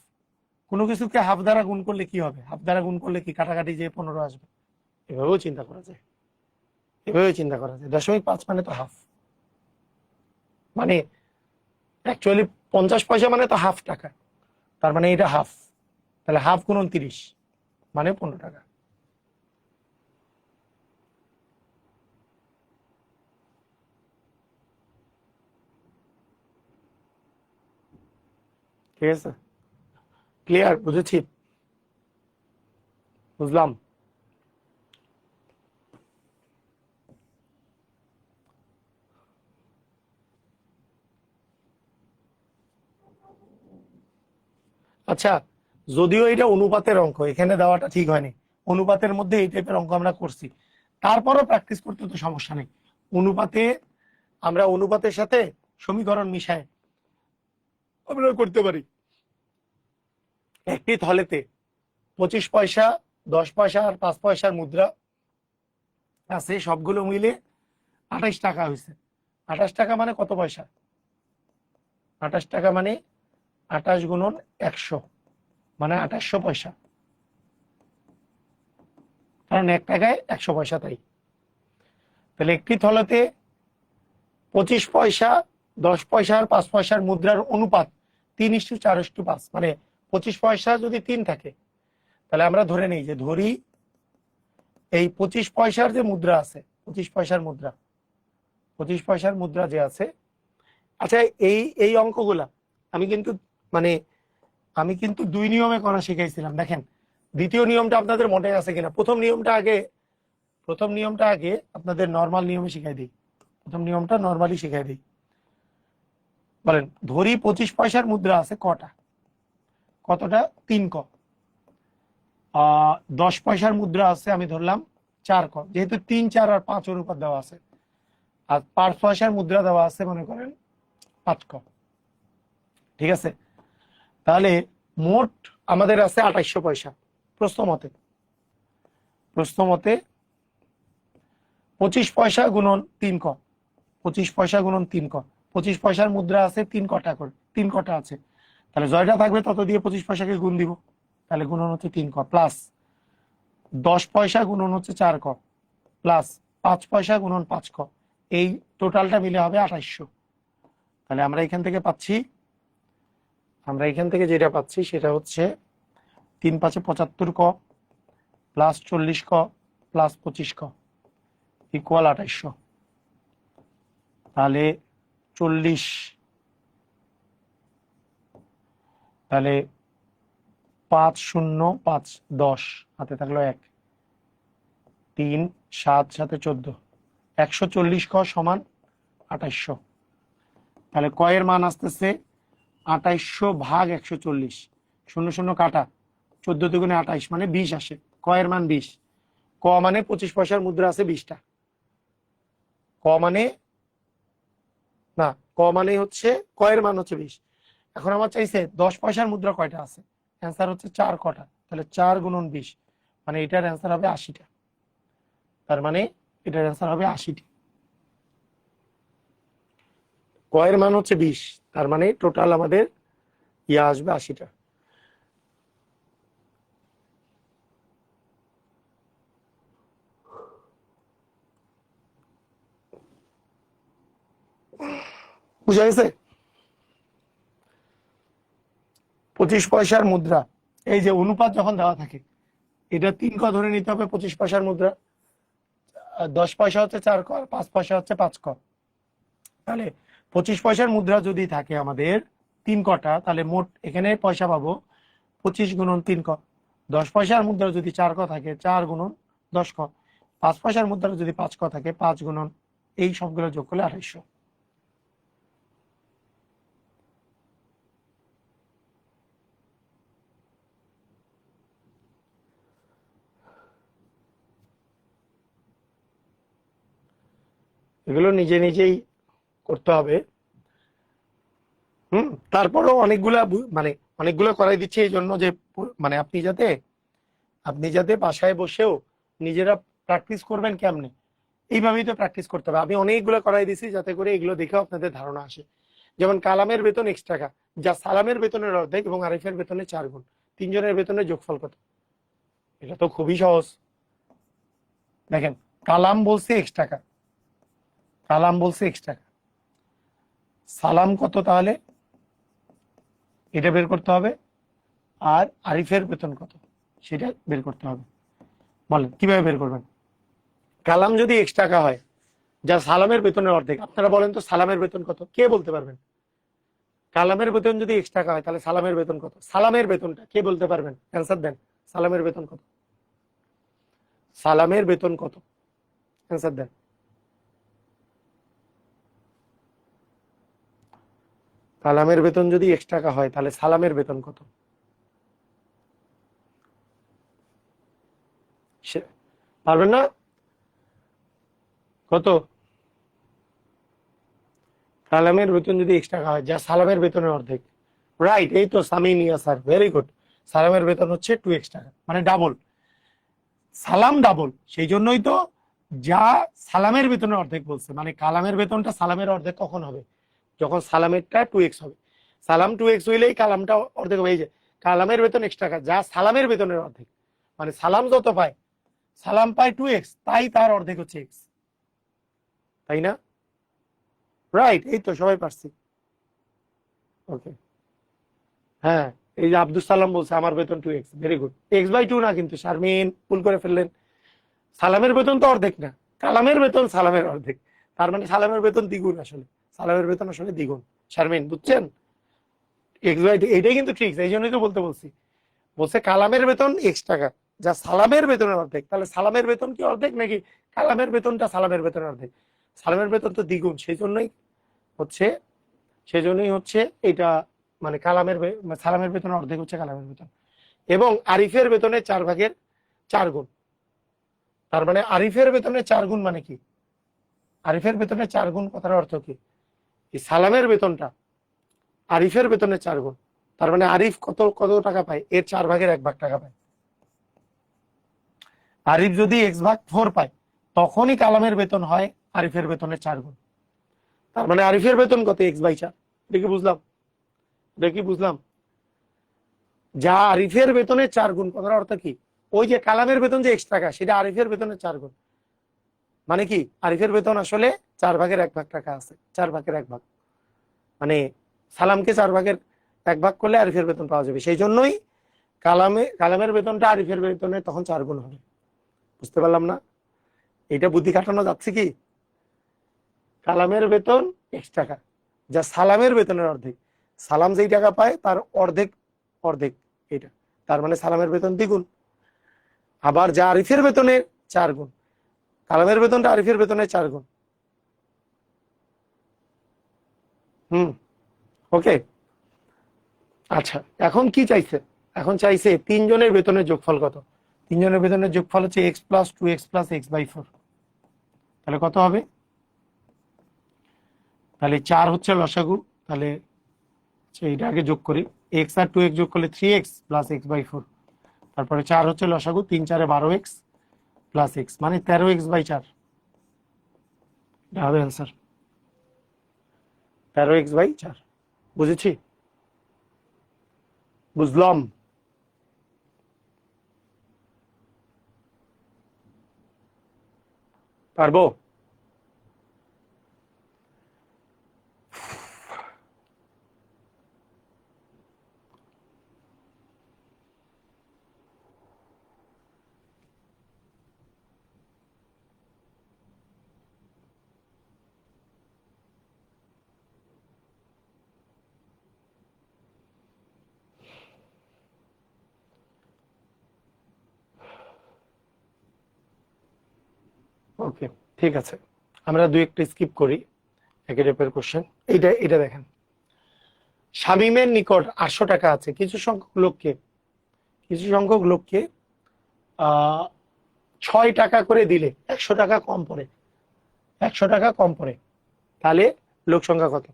কোনো কিছুকে হাফ দ্বারা গুণ করলে কি হবে, হাফ দ্বারা গুণ করলে কি কাটাকাটি যে 15 আসবে, এভাবেও চিন্তা করা যায়, এভাবে চিন্তা করা যায়। 0.5 মানে তো হাফ, মানে অ্যাকচুয়ালি 50 পয়সা মানে তো হাফ টাকা, তার মানে এটা হাফ, তাহলে হাফ গুণন 30 মানে 15 টাকা। ঠিক আছে? ক্লিয়ার? বুঝেছি? বুঝলাম। আচ্ছা, যদিও এটা অনুপাতের অঙ্ক, এখানে দেওয়াটা ঠিক হয়নি, অনুপাতের মধ্যে এই টাইপের অঙ্ক আমরা করছি, তারপরও প্র্যাকটিস করতে তো সমস্যা নেই। অনুপাতে আমরা অনুপাতের সাথে সমীকরণ মিশায় আমরা করতে পারি। একটি থলেতে 25 পয়সা, 10 পয়সা আর 5 পয়সার মুদ্রা আছে, সবগুলো মিলে 28 টাকা হয়েছে। 28 টাকা মানে কত পয়সা? 28 টাকা মানে 28 গুণন 100 মানে 2800 পয়সা, কারণ 1 টাকায় 100 পয়সা, তাই। তাহলে একটি থলেতে 25 পয়সা, 10 পয়সা আর 5 পয়সার মুদ্রার অনুপাত 3:4:5, মানে 25 পয়সা যদি 3 থাকে তাহলে আমরা ধরে নেই যে ধরি এই 25 পয়সার যে মুদ্রা আছে, 25 পয়সার মুদ্রা, 25 পয়সার মুদ্রা যে আছে, আচ্ছা এই অঙ্কগুলা আমি কিন্তু 2 নিয়মে করা শিখাইছিলাম। দেখেন দ্বিতীয় নিয়মটা আপনাদের মনে আছে কিনা। প্রথম নিয়মটা আগে আপনাদের নরমাল নিয়মে শিখাই দিই। প্রথম নিয়মটা নরমালি শিখাই দিই। বলেন, ধরি 25 পয়সার মুদ্রা আছে কটা? কতটা? 3 ক। 10 পয়সার মুদ্রা আছে আমি ধরলাম 4 ক, যেহেতু 3, 4 আর 5 অনুপাত দেওয়া আছে। আর 5 পয়সার মুদ্রা দেওয়া আছে মনে করেন 5 ক। ঠিক আছে, তাহলে মোট আমাদের আছে 2800 পয়সা। প্রশ্ন মতে 25 পয়সা গুণন 3 ক, 25 পয়সা গুণন 3 ক। 25 পয়সার মুদ্রা আছে 3 কটা করে, 3 কটা আছে, তাহলে জয়টা থাকবে তত দিয়ে 25 পয়সাকে গুণ দিব, তাহলে গুণন হচ্ছে 3 ক, প্লাস 10 পয়সা গুণন হচ্ছে 4 ক, প্লাস 5 পয়সা গুণন 5 ক। এই টোটালটা মিলে হবে 2800। তাহলে আমরা এখান থেকে যেটা পাচ্ছি সেটা হচ্ছে 3 5 75 ক, প্লাস 40 ক, প্লাস 25 ক, ইকুয়াল 2800। তাহলে 40, তাহলে 5 0 5 10, হাতে থাকলো 1, 3 7 7 14, 140 ক সমান 2800। তাহলে ক এর মান আসতেছে 2800 ভাগ 140, 0 0 কাটা, 14 দুগুণে 28 মানে 20 আসে। ক এর মান 20। ক মানে 25 পয়সার মুদ্রা আছে 20টা। ক মানে হচ্ছে ক এর মান হচ্ছে 20। এখন আমার চাইছে 10 পয়সার মুদ্রা কয়টা আছে, অ্যান্সার হচ্ছে 4 কটা। তাহলে 4 গুণন 20, মানে এটার অ্যান্সার হবে 80টা। তার মানে এটার অ্যান্সার হবে 80টি। ক এর মান হচ্ছে 20, তার মানে টোটাল আমাদের আসবে 80টা। বুঝা গেছে? 25 পয়সার মুদ্রা, এই যে অনুপাত যখন দেওয়া থাকে, এটা 3 ক ধরে নিতে হবে 25 পয়সার মুদ্রা। 10 পয়সা হচ্ছে 4 ক, 5 পয়সা হচ্ছে 5 ক। তাহলে 25 পয়সার মুদ্রা যদি থাকে আমাদের 3 কটা, তাহলে মোট এখানে পয়সা পাবো 25 গুণন 3 ক। 10 পয়সার মুদ্রা যদি 4 ক থাকে 4 গুণন 10 ক। 5 পয়সার মুদ্রা যদি 5 ক থাকে 5 গুণন, এই সবগুলো যোগ করলে 2800। এগুলো নিজেই করতে হবে। তারপরেও অনেকগুলো করাই দিচ্ছে এই জন্য যে মানে আপনি যাতে বাসায় বসেও নিজেরা প্র্যাকটিস করবেন কেমনে, এইভাবেই তো প্র্যাকটিস করতে হবে। আমি অনেকগুলো করাই দিছি যাতে করে এগুলো দেখেও আপনাদের ধারণা আসে। যেমন কালামের বেতন X টাকা, যা সালামের বেতনের অর্ধেক, এবং আরিফের বেতনের 4 গুণ। 3 জনের বেতনের যোগফল কত? এটা তো খুবই সহজ। দেখেন, কালাম বলছে X টাকা, সালাম কত, তাহলে এটা বের করতে হবে, আর আরিফের বেতন কত সেটা বের করতে হবে। বলেন কিভাবে বের করবেন? কালাম যদি X টাকা হয়, যা সালামের বেতনের অর্ধেক, আপনারা বলেন তো সালামের বেতন কত, কে বলতে পারবেন? কালামের বেতন যদি X টাকা হয় তাহলে সালামের বেতন কত? সালামের বেতনটা কে বলতে পারবেন? অ্যান্সার দেন। সালামের বেতন কত? অ্যান্সার দেন। কালামের বেতন যদি X টাকা হয় তাহলে সালামের বেতন কত? পারবেন না? কত? কালামের বেতন যদি X টাকা হয়, যা সালামের বেতনের অর্ধেক। রাইট, এই তো সামিনিয়া স্যার, ভেরি গুড। সালামের বেতন হচ্ছে 2X টাকা, মানে ডাবল। সালাম ডাবল, সেই জন্যই তো যা সালামের বেতনের অর্ধেক বলছে। মানে কালামের বেতনটা সালামের অর্ধেক কখন হবে? যখন সালামেরটা 2X হবে। সালাম 2X হইলেই কালামটা অর্ধেক হবে। এই যে কালামের বেতন X টাকা, যা সালামের বেতনের অর্ধেক, মানে সালাম যত পায়, সালাম পায় 2X, তাই তার অর্ধেক হচ্ছে X, তাই না? রাইট, এই তো সবাই পারছি। ওকে, হ্যাঁ, এই যে আব্দুল সালাম বলছে আমার বেতন 2x, ভেরি গুড। x/2 না কিন্তু, শারমিন ভুল করে ফেললেন। সালামের বেতন তো অর্ধেক না, কালামের বেতন সালামের অর্ধেক। তার মানে সালামের বেতন দ্বিগুণ আসলে, সালামের বেতন আসলে দ্বিগুণ। শারমিন বুঝছেন? x/2 এইটাই কিন্তু ঠিক, এই জন্যই তো বলতে বলছি। বলছে কালামের বেতন x টাকা, যা সালামের বেতনের অর্ধেক। তাহলে সালামের বেতন কি অর্ধেক নাকি কালামের বেতনটা সালামের বেতনের অর্ধেক? সালামের বেতন তো দ্বিগুণ, হচ্ছে সেই জন্যই হচ্ছে এটা, মানে সালামের বেতন অর্ধেক হচ্ছে কালামের বেতন। এবং আরিফের বেতনের 4/4 গুণ। তার মানে আরিফের বেতনের 4 গুণ মানে কি? আরিফের বেতনের 4 গুণ কথার অর্থ কি? এই সালামের বেতনটা আরিফের বেতনের 4 গুণ। তার মানে আরিফ কত কত টাকা পায়? এর 4/1 টাকা পায়। আরিফ যদি x/4 পায়, তখনই কালামের বেতন হয় আরিফের বেতনের 4 গুণ। তার মানে আরিফের বেতন কত? x/4। এটা কি বুঝলাম? এটা কি বুঝলাম? যা আরিফের বেতনের 4 গুণ কথার অর্থ কি? ওই যে কালামের বেতন যে x টাকা, সেটা আরিফের বেতনের 4 গুণ। মানে কি? আরিফের বেতন আসলে 4/1 টাকা আছে, 4/1। মানে সালামকে 4/1 করলে আরিফের বেতন পাওয়া যাবে। সেই জন্যই কালামের বেতনটা আরিফের বেতনের তখন 4 গুণ হবে। বুঝতে পারলাম না? এটা বুদ্ধি খাটানো যাচ্ছে কি? কালামের বেতন x টাকা, যা সালামের বেতনের অর্ধেক। সালাম যেই টাকা পায় তার অর্ধেক, অর্ধেক এটা। তার মানে সালামের বেতন দ্বিগুণ। আবার যা আরিফের বেতনের 4 গুণ, কালামের বেতনটা আরিফের বেতনের 4 গুণ। হুম, ওকে। আচ্ছা, এখন কি চাইছে? এখন চাইছে 3 জনের বেতনের যোগফল কত। 3 জনের বেতনের যোগফল হচ্ছে x+2x + x/4। তাহলে কত হবে? তাহলে 4 হচ্ছে লসাগু। তাহলে এইটা আগে যোগ করি। x আর 2x যোগ করলে 3x + x/4। তারপরে 4 হচ্ছে লসাগু, 3×4 = 12x + x, মানে 13x/4। এটা হবে অ্যান্সার, 13x/4। বুঝেছি? বুঝলাম? পারবো? ওকে, ঠিক আছে। আমরা 2-1টা স্কিপ করি, একই টাইপের কোশ্চেন। এটা দেখেন, শামীমের নিকট 800 টাকা আছে। কিছু সংখ্যক লোককে 6 টাকা করে দিলে 100 টাকা কম পড়ে। 100 টাকা কম পড়ে, তাহলে লোক সংখ্যা কত?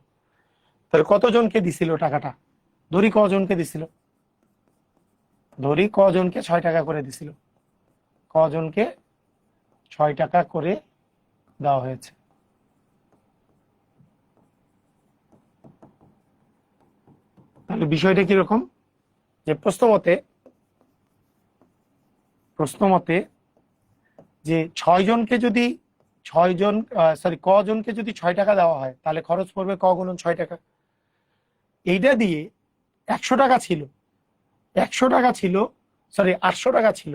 তাহলে কতজনকে দিছিল টাকাটা? ধরি কজনকে দিছিল, ধরি কজনকে 6 টাকা করে দিছিল, কজনকে 6 টাকা করে দেওয়া হয়েছে। তাহলে বিষয়টা কিরকম? যে প্রশ্ন মতে যে 6 জনকে যদি 6 টাকা দেওয়া হয়, তাহলে খরচ পড়বে ক গুণন 6 টাকা। এইটা দিয়ে 100 টাকা ছিল, 100 টাকা ছিল, 800 টাকা ছিল,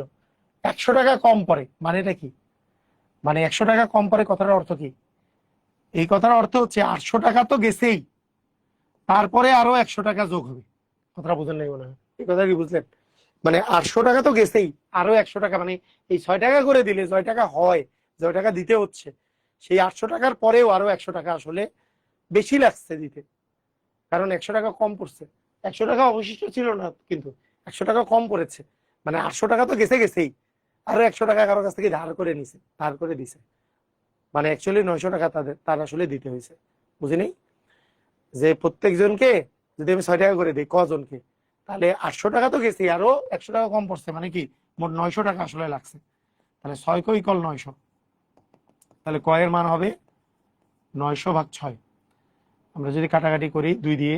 100 টাকা কম পড়ে। মানেটা কি? মানে 100 টাকা কম পড়ে কথাটার অর্থ কি? এই কথার অর্থ হচ্ছে 800 টাকা তো গেছেই, তারপরে আরো 100 টাকা যোগ হবে। কথাটা বুঝেন নাই মনে হয়? এই কথা কি বুঝলেন? মানে 800 টাকা তো গেছেই, আরো 100 টাকা, মানে এই 6 টাকা করে দিলে 6 টাকা হয়, 6 টাকা দিতে হচ্ছে, সেই 800 টাকার পরেও আরো 100 টাকা আসলে বেশি লাগছে দিতে, কারণ 100 টাকা কম পড়ছে। 100 টাকা অবশিষ্ট ছিল না কিন্তু, 100 টাকা কম পড়েছে। মানে 800 টাকা তো গেছেই, আরো 100 টাকা কারো কাছ থেকে ধার করে দিছে। মানে অ্যাকচুয়ালি 900 টাকা তার আসলে দিতে হয়েছে। বুঝিনি? যে প্রত্যেকজনকে যদি আমি 6 টাকা করে দিই, কজনকে, তাহলে 800 টাকা তো গেছি, আরো 100 টাকা কম পড়ছে, মানে কি মোট 900 টাকা আসলে লাগছে। তাহলে 6 = 900। তাহলে কয়ের মান হবে 900/6। আমরা যদি কাটাকাটি করি 2 দিয়ে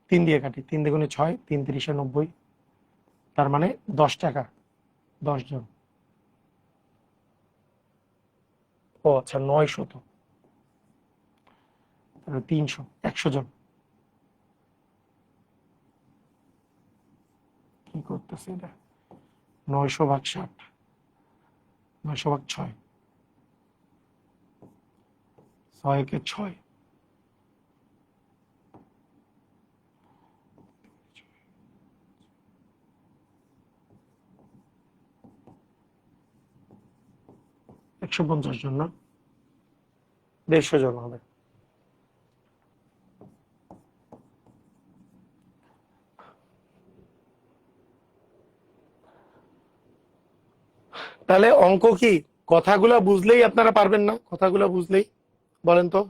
3 দিয়ে কাটি, 3 × 6, 3 × 3 = 90। তার মানে 10 টাকা, 10 জন। ও আচ্ছা, 900। তাহলে 300, 100 জন। কি করতেছে এটা? 900/60, 900/6, 6 × 6, 150 জন না, 150 জন হবে। তাহলে অঙ্ক কি কথাগুলা বুঝলেই আপনারা পারবেন না? কথাগুলা বুঝলেই বলেন তো,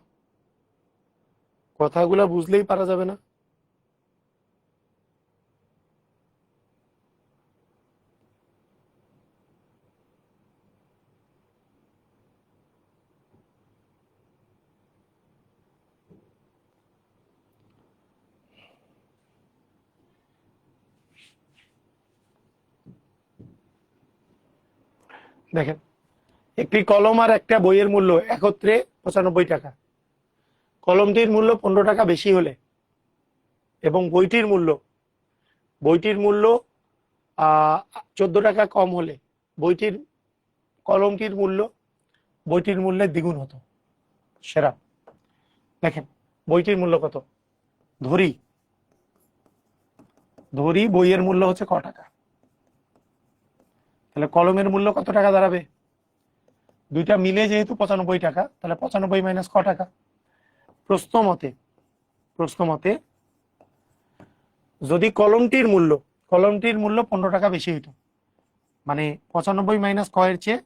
কথাগুলা বুঝলেই পারা যাবে না? দেখেন, একটি কলম আর একটা বইয়ের মূল্য একত্রে 95 টাকা। কলমটির মূল্য 15 টাকা বেশি হলে এবং বইটির মূল্য 14 টাকা কম হলে কলমটির মূল্য বইটির মূল্যের দ্বিগুণ হতো। সেরা। দেখেন বইটির মূল্য কত, ধরি বইয়ের মূল্য হচ্ছে ক টাকা, তাহলে কলমের মূল্য কত টাকা দাঁড়াবে? দুইটা মিলে যেহেতু 95 টাকা, তাহলে 95 - ক টাকা। প্রশ্ন মতে যদি কলমটির মূল্য 15 টাকা বেশি হতো, মানে 95 - ক এর চেয়ে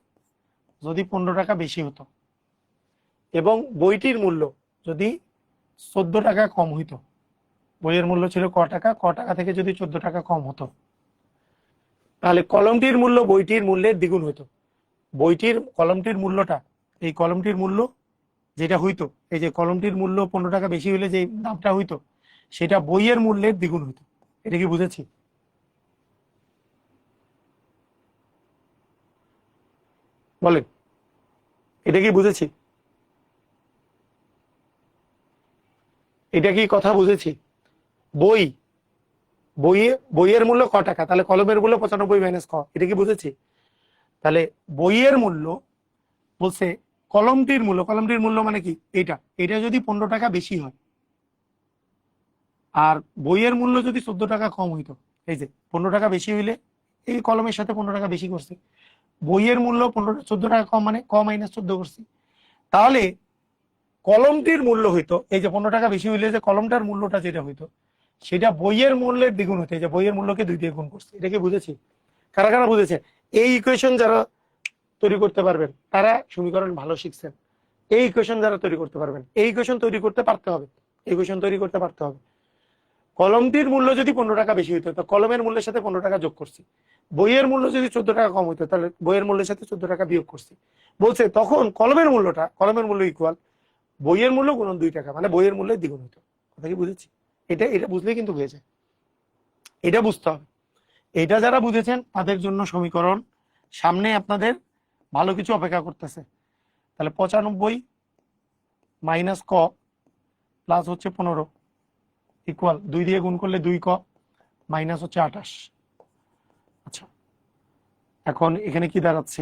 যদি 15 টাকা বেশি হতো, এবং বইটির মূল্য যদি 14 টাকা কম হইতো, বইয়ের মূল্য ছিল ক টাকা থেকে যদি 14 টাকা কম হতো, তাহলে কলমটির মূল্য বইটির মূল্যের দ্বিগুণ হইতো। কলমটির মূল্যটা, এই কলমটির মূল্য যেটা হইতো, এই যে কলমটির মূল্য 15 টাকা বেশি হইলে যে দামটা হইতো, সেটা বইয়ের মূল্যের দ্বিগুণ হইতো। এটা কি বুঝেছি? বলেন, এটা কি বুঝেছি? এটা কি কথা বুঝেছি? বইয়ের মূল্য ক টাকা, তাহলে কলমের মূল্য 95 - ক, এটা কি বুঝেছি? তাহলে বইয়ের মূল্য বলছে কলমটির মূল্য মানে কি, এটা যদি 15 টাকা বেশি হয় আর বইয়ের মূল্য যদি 14 টাকা কম হইতো, এই যে 15 টাকা বেশি হইলে এই কলমের সাথে 15 টাকা বেশি করছি, বইয়ের মূল্য 14 টাকা কম, মানে ক - 14 করছি, তাহলে কলমটির মূল্য হইতো, এই যে 15 টাকা বেশি হইলে যে কলমটার মূল্যটা যেটা হইতো, সেটা বইয়ের মূল্যের দ্বিগুণ হতো। এই যে বইয়ের মূল্যকে 2 দিয়ে গুণ করছি। এটা কি বুঝেছি? কারা কারা বুঝেছে? এই ইকুয়েশন যারা তৈরি করতে পারবেন তারা সমীকরণ ভালো শিখছেন। এই ইকুয়েশন যারা তৈরি করতে পারবেন, এই ইকুয়েশন তৈরি করতে পারতে হবে, কলমটির মূল্য যদি 15 টাকা বেশি হইতো, তো কলমের মূল্যের সাথে 15 টাকা যোগ করছি। বইয়ের মূল্য যদি 14 টাকা কম হইতো, তাহলে বইয়ের মূল্যের সাথে 14 টাকা বিয়োগ করছি। বলছে তখন কলমের মূল্য ইকুয়াল বইয়ের মূল্য গুণন 2 টাকা, মানে বইয়ের মূল্যের দ্বিগুণ হইতো। কথা কি বুঝেছি? এটা বুঝলেই কিন্তু হয়ে যায়। এটা বুঝতে হবে। এটা যারা বুঝেছেন তাদের জন্য সমীকরণ, সামনে আপনাদের ভালো কিছু অপেক্ষা করতেছে। তাহলে 95 - ক প্লাস হচ্ছে 15 ইকুয়াল 2 দিয়ে গুণ করলে 2 ক, মাইনাস হচ্ছে 28। আচ্ছা, এখন এখানে কি দাঁড়াচ্ছে?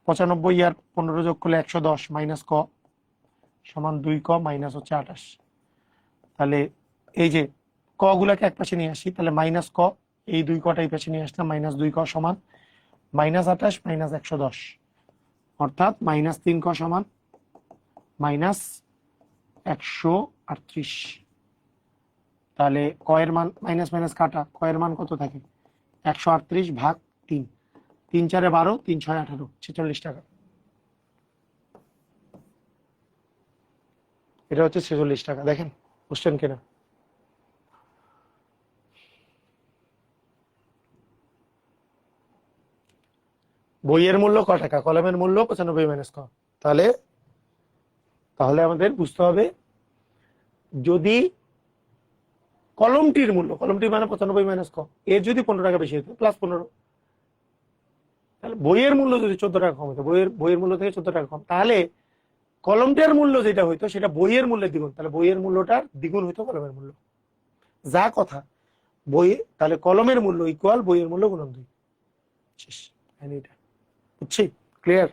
95 আর 15 যোগ করলে 110 মাইনাস ক সমান 2 ক মাইনাস হচ্ছে 28। তাহলে এই যে ক গুলাকে এক পাশে নিয়ে আসি, তাহলে মাইনাস ক, এই 2 কটা এই পাশে নিয়ে আসলাম, মাইনাস 2 ক সমান মাইনাস 28 মাইনাস 110, অর্থাৎ মাইনাস 3 ক সমান মাইনাস 138। তাহলে ক এর মান মাইনাস মাইনাস কাটা, ক এর মান কত থাকে? 138/3, 3 4 12, 3 6 18, 46 টাকা। এটা হচ্ছে 46 টাকা। দেখেন বুঝছেন কিনা? বইয়ের মূল্য ক টাকা, কলমের মূল্য 95 - ক। তাহলে আমাদের বুঝতে হবে, যদি কলমটির মানে 95 - ক, এর যদি 15 টাকা বেশি হতো, প্লাস 15, তাহলে বইয়ের মূল্য যদি 14 টাকা কম হতো, বইয়ের মূল্য থেকে 14 টাকা কম, তাহলে কলমটার মূল্য যেটা হইতো সেটা বইয়ের মূল্যের দ্বিগুণ, তাহলে বইয়ের মূল্যটার দ্বিগুণ হইতো কলমের মূল্য। যা কথা, বই তাহলে কলমের মূল্য ইকুয়াল বইয়ের মূল্য গুণন 2। শেষ। এটা বুঝছি? ক্লিয়ার?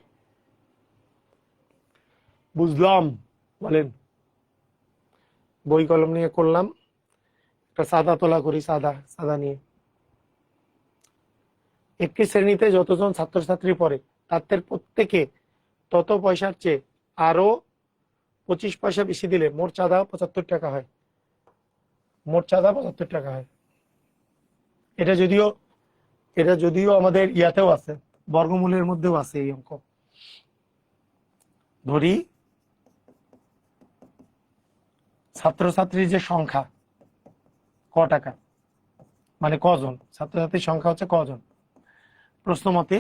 বুঝলাম? বলেন। বই কলম নিয়ে করলাম, একটা সাদা তোলা করি, সাদা নিয়ে। একটি শ্রেণীতে যতজন ছাত্রছাত্রী পড়ে তাদের প্রত্যেকে তত পয়সার চেয়ে আরো 25 পয়সা বেশি দিলে মোট চাঁদা 75 টাকা হয়। মোট চাঁদা 75 টাকা হয়। এটা যদিও আমাদের ইয়াতেও আছে, বর্গমূলের মধ্যেও আছে এই অঙ্ক। ধরি ছাত্রছাত্রীর যে সংখ্যা ক টাকা, মানে কজন, ছাত্রছাত্রীর সংখ্যা হচ্ছে কজন। প্রশ্ন মতে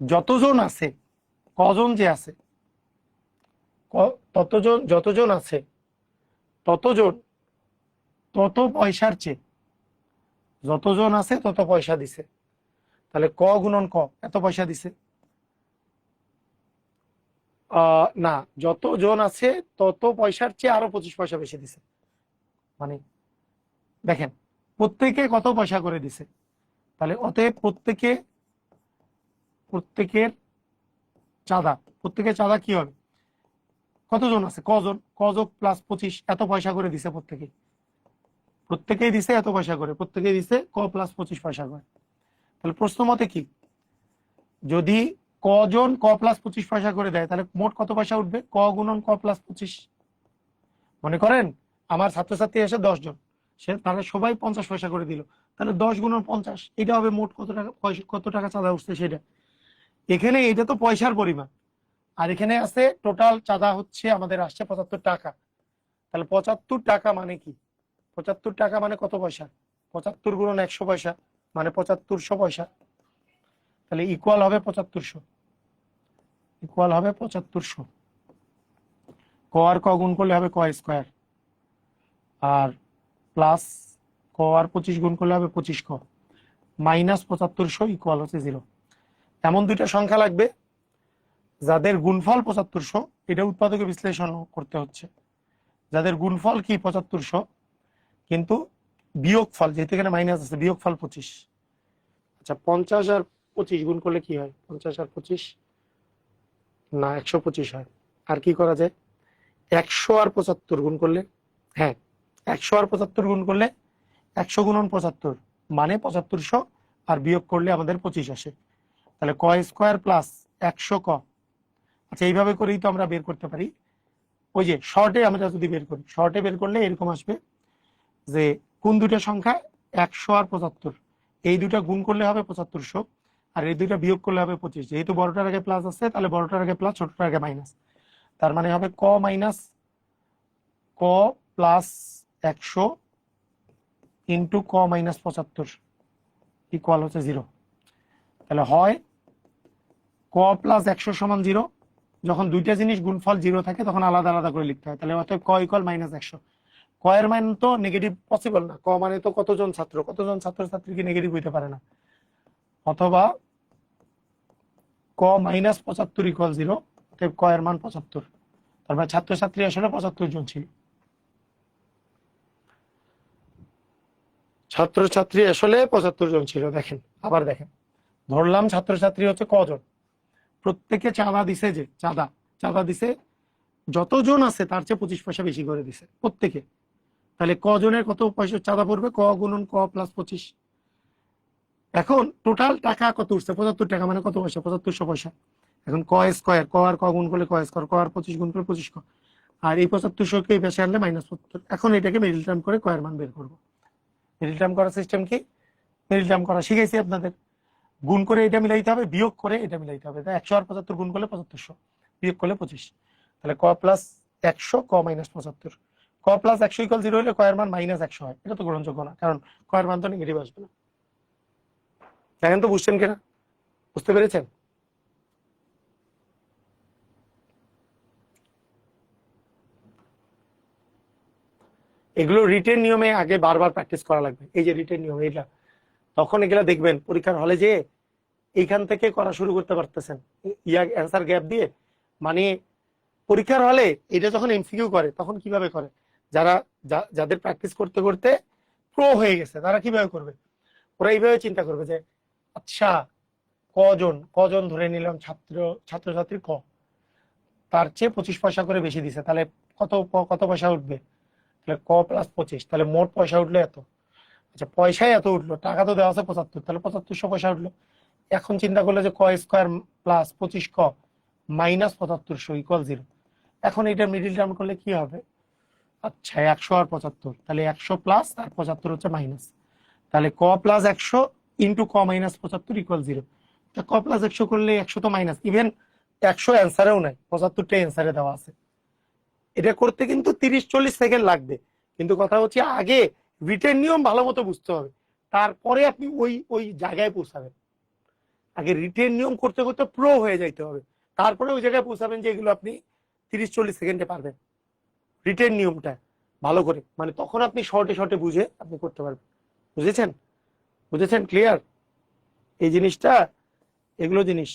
যতজন আছে, কজন যে আছে, যতজন আছে ততজন তত পয়সার চেয়ে, যতজন আছে তত পয়সা দিছে। তাহলে ক গুণন ক, এত পয়সা দিছে। না, যতজন আছে তত পয়সার চেয়ে আরো 25 পয়সা বেশি দিছে। মানে দেখেন প্রত্যেকে কত পয়সা করে দিছে, তাহলে অতএব প্রত্যেকের চাঁদা কি হবে? কতজন আছে, কজন, কযোগ প্লাস 25, এত পয়সা করে দিছে প্রত্যেকেই দিছে এত পয়সা করে, প্রত্যেকেই দিছে ক প্লাস 25 পয়সা করে। তাহলে প্রশ্ন মতে কি, যদি কজন ক প্লাস 25 পয়সা করে দেয় তাহলে মোট কত পয়সা উঠবে? ক গুণন ক প্লাস 25। মনে করেন আমার ছাত্রছাত্রী এসে 10 জন, তারা সবাই 50 পয়সা করে দিল, তাহলে 10 গুণন 50, এটা হবে মোট কত টাকা চাঁদা উঠছে সেটা। এখানে এটা তো পয়সার পরিমাণ, আর এখানে আছে টোটাল চাঁদা হচ্ছে আমাদের আসছে 75 টাকা। তাহলে 75 টাকা মানে কি? 75 টাকা মানে কত পয়সা? 75 গুণন 100 পয়সা মানে 7500 পয়সা। তাহলে ইকুয়াল হবে 7500, ইকুয়াল হবে 7500। ক আর ক গুণ করলে হবে ক স্কোয়ার, আর প্লাস ক আর 25 গুণ করলে হবে 25 ক, মাইনাস 7500 ইকুয়াল হচ্ছে 0। এমন দুইটা সংখ্যা লাগবে যাদের গুণফল 7500, এটা উৎপাদকে বিশ্লেষণ করতে হচ্ছে। যাদের গুণফল কি 7500 কিন্তু বিয়োগফল, যেহেতু এখানে মাইনাস আছে, বিয়োগফল 25। আচ্ছা 50 আর 25 গুণ করলে কি হয়? 50 আর 25 না 125 হয়। আর কি করা যায়? 100 আর 75 গুণ করলে, হ্যাঁ 100 আর 75 গুণ করলে 100 গুণন 75 মানে 7500, আর বিয়োগ করলে আমাদের 25 আসে। তাহলে ক স্কোয়ার প্লাস 100 ক। আচ্ছা এইভাবে করেই তো আমরা বের করতে পারি। ওই যে শর্টে আমরা যদি বের করি, শর্টে বের করলে এরকম আসবে যে কোন দুইটা সংখ্যা 100 আর 75, এই দুইটা গুণ করলে হবে 7500, আর এই দুইটা বিয়োগ করলে হবে 25। যেহেতু বড়টার আগে প্লাস আছে তাহলে বড়টার আগে প্লাস, ছোটটার আগে মাইনাস, তার মানে হবে ক মাইনাস ক প্লাস 100 ইন্টু ক মাইনাস 75 ইকুয়াল হচ্ছে 0। তাহলে হয় ক প্লাস 100 সমান 0, যখন দুইটা জিনিস গুণফল 0 থাকে তখন আলাদা আলাদা করে লিখতে হয়। তাহলে অতএব ক ইকুয়াল মাইনাস 100। ক এর মান তো নেগেটিভ পসিবল না, ক মানে তো কতজন ছাত্রছাত্রী কি নেগেটিভ হইতে পারে না। অথবা ক মাইনাস 75 ইকুয়াল 0, অতএব ক এর মান 75। তারপর ছাত্রছাত্রী আসলে 75 জন ছিল। ছাত্রছাত্রী আসলে 75 জন ছিল। দেখেন আবার দেখেন, ধরলাম ছাত্রছাত্রী হচ্ছে কজন, প্রত্যেকে চাঁদা দিছে, যে চাঁদা দিছে যতজন আছে তার চেয়ে 25 পয়সা বেশি করে দিছে প্রত্যেকে। তাহলে কজনের কত পয়সা চাঁদা পড়বে? ক গুণন ক প্লাস 25। এখন টোটাল টাকা কত উঠছে? 75 টাকা, মানে কত পয়সা? 7500 পয়সা। এখন ক স্কোয়ার, ক আর ক গুণ করলে ক স্কোয়ার, ক আর 25 গুণ করলে 25 ক, আর এই 7500 কে বেশি আনলে মাইনাস 75। এখন এটাকে মিডল টার্ম করে ক এর মান বের করবো। মিডল টার্ম করার সিস্টেম কি? মিডল টার্ম করা শিখাইছি আপনাদের। গুণ করে এটা মিলাইতে হবে, বিয়োগ করে এটা মিলাইতে হবে। 100 আর 75 গুণ করলে 7500, বিয়োগ করলে 25। তাহলে ক প্লাস 100 ক মাইনাস 75। ক প্লাস 100 ইকুয়াল 0 হলে ক এর মান মাইনাস 100 হয়। এটা তো গ্রহণযোগ্য না, কারণ ক এর মান তো নেগেটিভ আসবে না। দেখেন তো বুঝছেন কিনা, বুঝতে পেরেছেন? এগুলো রিটেন নিয়মে আগে বারবার প্র্যাকটিস করা লাগবে। এই যে রিটেন নিয়ম এটা, তখন এগুলা দেখবেন পরীক্ষার হলে যে এইখান থেকে করা শুরু করতে পারতেছেন, অ্যান্সার গ্যাপ দিয়ে মানে পরীক্ষার হলে এটা যখন এমসিকিউ করে তখন কিভাবে করে, যারা যাদের প্র্যাকটিস করতে করতে প্রো হয়ে গেছে তারা কিভাবে করবে, ওরা এইভাবে চিন্তা করবে যে আচ্ছা কজন কজন ধরে নিলাম ছাত্রছাত্রী তার চেয়ে 25 পয়সা করে বেশি দিছে, তাহলে কত কত পয়সা উঠবে, তাহলে প্লাস 25, তাহলে মোট পয়সা উঠলো এত। আচ্ছা পয়সায় এত উঠলো, টাকা তো দেওয়া আছে 75, তাহলে 7500 পয়সা উঠলো। এখন চিন্তা করলে যে স্কোয়ার প্লাস 25 মাইনাস 7500 ইকুয়াল 0। এখন এটা মিডিল টার্ম করলে কি হবে, আচ্ছা 100 আর 75, তাহলে 100 প্লাস আর 75 হচ্ছে মাইনাস, তাহলে প্লাস 100 ইন্টু মাইনাস 75 ইকুয়াল 0। তা প্লাস 100 করলে 100 তো মাইনাস, ইভেন 100 অ্যান্সারেও নাই, 75টা অ্যান্সারে দেওয়া আছে। এটা করতে কিন্তু 30-40 সেকেন্ড লাগবে, কিন্তু কথা হচ্ছে আগে রিটেন নিয়ম ভালো মতো বুঝতে হবে, তারপরে আপনি ওই ওই জায়গায় পৌঁছাবেন। আগে রিটেন নিয়ম করতে করতে প্রো হয়ে যাইতে হবে, তারপরে ওই জায়গায় পৌঁছাবেন যে এগুলো আপনি 30-40 সেকেন্ডে পারবেন রিটেন নিয়মটা ভালো করে, মানে তখন আপনি শর্টে শর্টে বুঝে আপনি করতে পারবেন। বুঝেছেন? বুঝেছেন? ক্লিয়ার এই জিনিসটা? এগুলো জিনিস,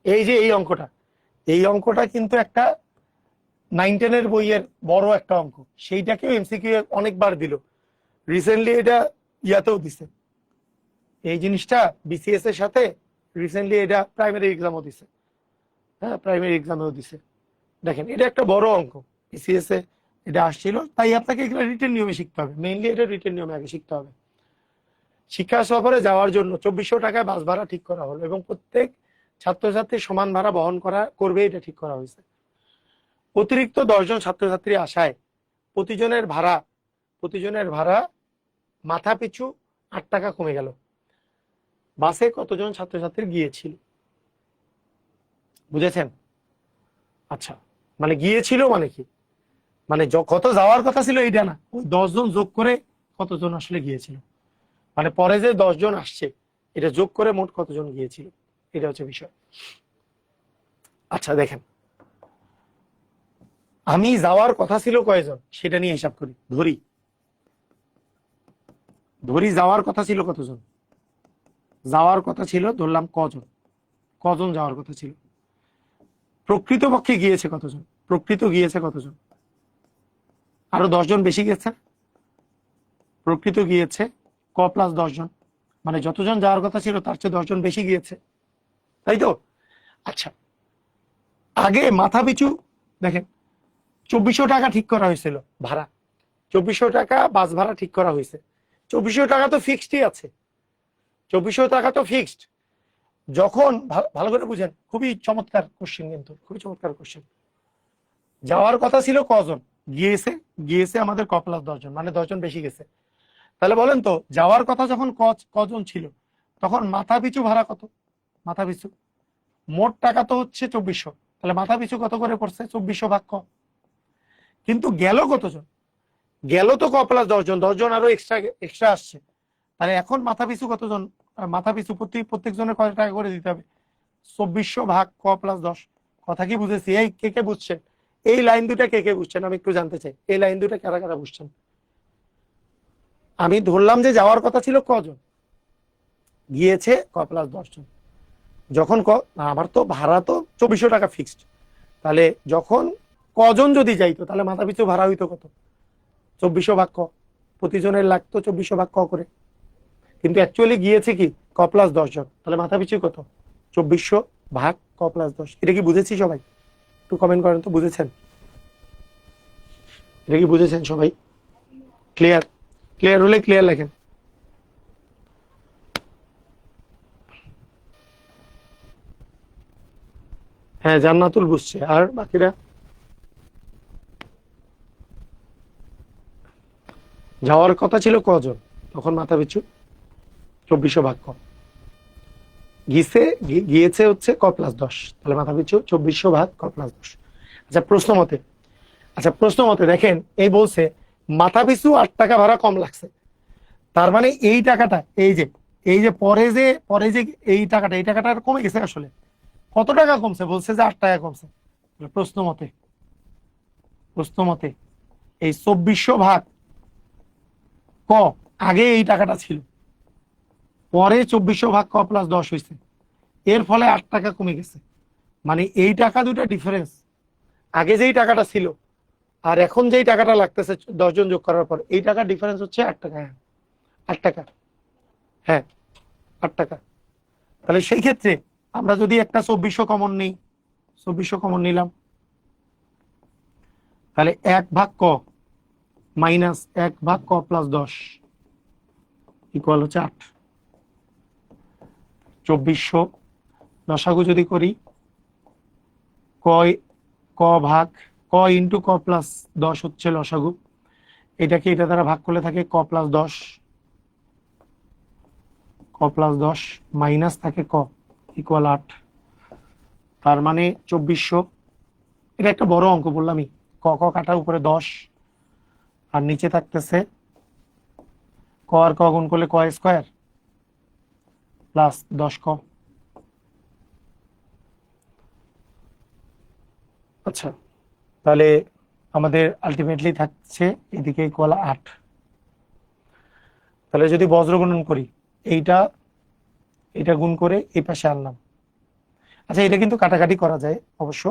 এই যে এই অঙ্কটা কিন্তু একটা 9-10 বইয়ের বড় একটা অঙ্ক, সেইটাকেও এমসিকিউ অনেকবার দিল। রিসেন্টলি এটা ইয়াতেও দিছে, এই জিনিসটা বিসিএস এর সাথে রিসেন্টলি এটা প্রাইমারি এক্সামও দিছে। হ্যাঁ, প্রাইমারি এক্সামেও দিছে। দেখেন এটা একটা বড় অঙ্ক, বিসিএস এ এটা আসছিল, তাই আপনাকে এগুলো রিটেন নিয়মে শিখতে হবে, মেইনলি এটা রিটেন নিয়মে আগে শিখতে হবে। শিক্ষা সফরে যাওয়ার জন্য 2400 টাকায় বাস ভাড়া ঠিক করা হলো এবং প্রত্যেক ছাত্রছাত্রীর সমান ভাড়া বহন করবে, এটা ঠিক করা হয়েছে। অতিরিক্ত 10 জন ছাত্রছাত্রী আসায় প্রতিজনের ভাড়া মাথা পিছু 8 টাকা কমে গেল। বাসে কতজন ছাত্রছাত্রী গিয়েছিল? বুঝেছেন? আচ্ছা, মানে গিয়েছিল মানে কি, মানে কত যাওয়ার কথা ছিল এইটা না, ওই 10 জন যোগ করে কতজন আসলে গিয়েছিল, মানে পরে যে 10 জন আসছে এটা যোগ করে মোট কতজন গিয়েছিল, এটা হচ্ছে বিষয়। আচ্ছা দেখেন, আমি যাওয়ার কথা ছিল কয়জন সেটা নিয়ে হিসাব করি, ধরি যাওয়ার কথা ছিল কতজন, যাওয়ার কথা ছিল ধরলাম কজন যাওয়ার কথা ছিল, প্রকৃতপক্ষে গিয়েছে কতজন, গিয়েছে কতজন, আরো 10 জন বেশি গেছে, প্রকৃত গিয়েছে প্লাস 10 জন, মানে যতজন যাওয়ার কথা ছিল তার চেয়ে 10 জন বেশি গিয়েছে, তাই তো? আচ্ছা, আগে মাথা পিছু দেখেন 2400 টাকা ঠিক করা হয়েছিল ভাড়া, 2400 টাকা বাস ভাড়া ঠিক করা হয়েছে, 2400 টাকা তো ফিক্সডই আছে, 2400 টাকা তো ফিক্সড। যখন ভালো করে বুঝেন, খুবই চমৎকার কোশ্চেন, কিন্তু খুবই চমৎকার কোশ্চেন। যাওয়ার কথা ছিল কজন, গিয়েছে আমাদের প্লাস 10 জন, মানে 10 জন বেশি গেছে। তাহলে বলেন তো, যাওয়ার কথা যখন কজন ছিল তখন মাথা পিছু ভাড়া কত, মাথা পিছু মোট টাকা তো হচ্ছে 2400, তাহলে মাথা পিছু কত করে পড়ছে, 2400 ভাগ ক। কিন্তু গেল কতজন, গেল তো প্লাস 10 জন, 10 জন আরো এক্সট্রা আসছে, তাহলে এখন মাথা পিছু কতজন, মাথা পিছু প্রত্যেক জনের কত টাকা করে দিতে হবে, 2400 ভাগ প্লাস 10। কথা কি বুঝেছি? এই কে বুঝছেন এই লাইন দুটা, কে বুঝছেন আমি একটু জানতে চাই, এই লাইন দুটা কারা কারা বুঝছেন? আমি ধরলাম যে যাওয়ার কথা ছিল কজন, গিয়েছে প্লাস 10 জন, যখন আমার তো ভাড়া তো 2400 টাকা ফিক্সড, তাহলে যখন কজন যদি যাইতো তাহলে মাথা পিছু ভাড়া হইতো কত, 2400 ভাগ প্রতিজনের লাগতো 2400 ভাগ করে, কিন্তু অ্যাকচুয়ালি গিয়েছে কি প্লাস 10 জন, তাহলে মাথা পিছু কত, 2400 ভাগ প্লাস 10। এটা কি বুঝেছি সবাই? একটু কমেন্ট করেন তো, বুঝেছেন? এটা কি বুঝেছেন সবাই? ক্লিয়ার হলে ক্লিয়ার লেখেন। হ্যাঁ, জান্নাতুল বুঝছে, আর বাকিরা? যাওয়ার কথা ছিল কজন, তখন মাথা পিছু 2400 ভাগ গিয়েছে হচ্ছে প্লাস 10, তাহলে মাথা পিছু 2400 ভাগ প্লাস 10। প্রশ্ন মতে দেখেন, এই বলছে মাথা পিছু 8 টাকা ভাড়া কম লাগছে, তার মানে এই টাকাটা এই যে পরে যে এই টাকাটা কমে গেছে, আসলে কত টাকা কমছে, বলছে যে 8 টাকা কমছে। প্রশ্ন মতে এই 2400 ভাগ ক, আগে এই টাকাটা ছিল, পরে 2400 ভাগ প্লাস 10 হয়েছে, এর ফলে 8 টাকা কমে গেছে, মানে এই টাকা দুটা ডিফারেন্স, আগে যেই টাকাটা ছিল আর এখন যেই টাকাটা লাগতেছে 10 জন যোগ করার পর, এই টাকার ডিফারেন্স হচ্ছে 8 টাকা। হ্যাঁ 8 টাকা, হ্যাঁ 8 টাকা। তাহলে সেই ক্ষেত্রে আমরা যদি একটা 2400 কমন নিই, 2400 কমন নিলাম, তাহলে 1 ভাগ ক মাইনাস 1 ভাগ ক প্লাস 10 ইকুয়াল হচ্ছে 8। 2400 লসাগু যদি করি, ক ক ভাগ ক ইন্টু ক প্লাস 10 হচ্ছে লসাগু, এটাকে এটা দ্বারা ভাগ করলে থাকে ক প্লাস 10, ক প্লাস 10 মাইনাস থাকে ক ইকুয়াল 8। তার মানে 2400, এটা একটা বড় অঙ্ক বললামই, ক ক কাটার উপরে 10 আর নিচে থাকতেছে ক আর ক গুণ করলে ক স্কোয়ার প্লাস 10 ক। আচ্ছা, তাহলে আমাদের আলটিমেটলি থাকছে এদিকে ইকুয়াল 8। তাহলে যদি বজ্র গুণন করি, এইটা এটা গুণ করে এই পাশে আনলাম। আচ্ছা, এটা কিন্তু কাটাকাটি করা যায় অবশ্য।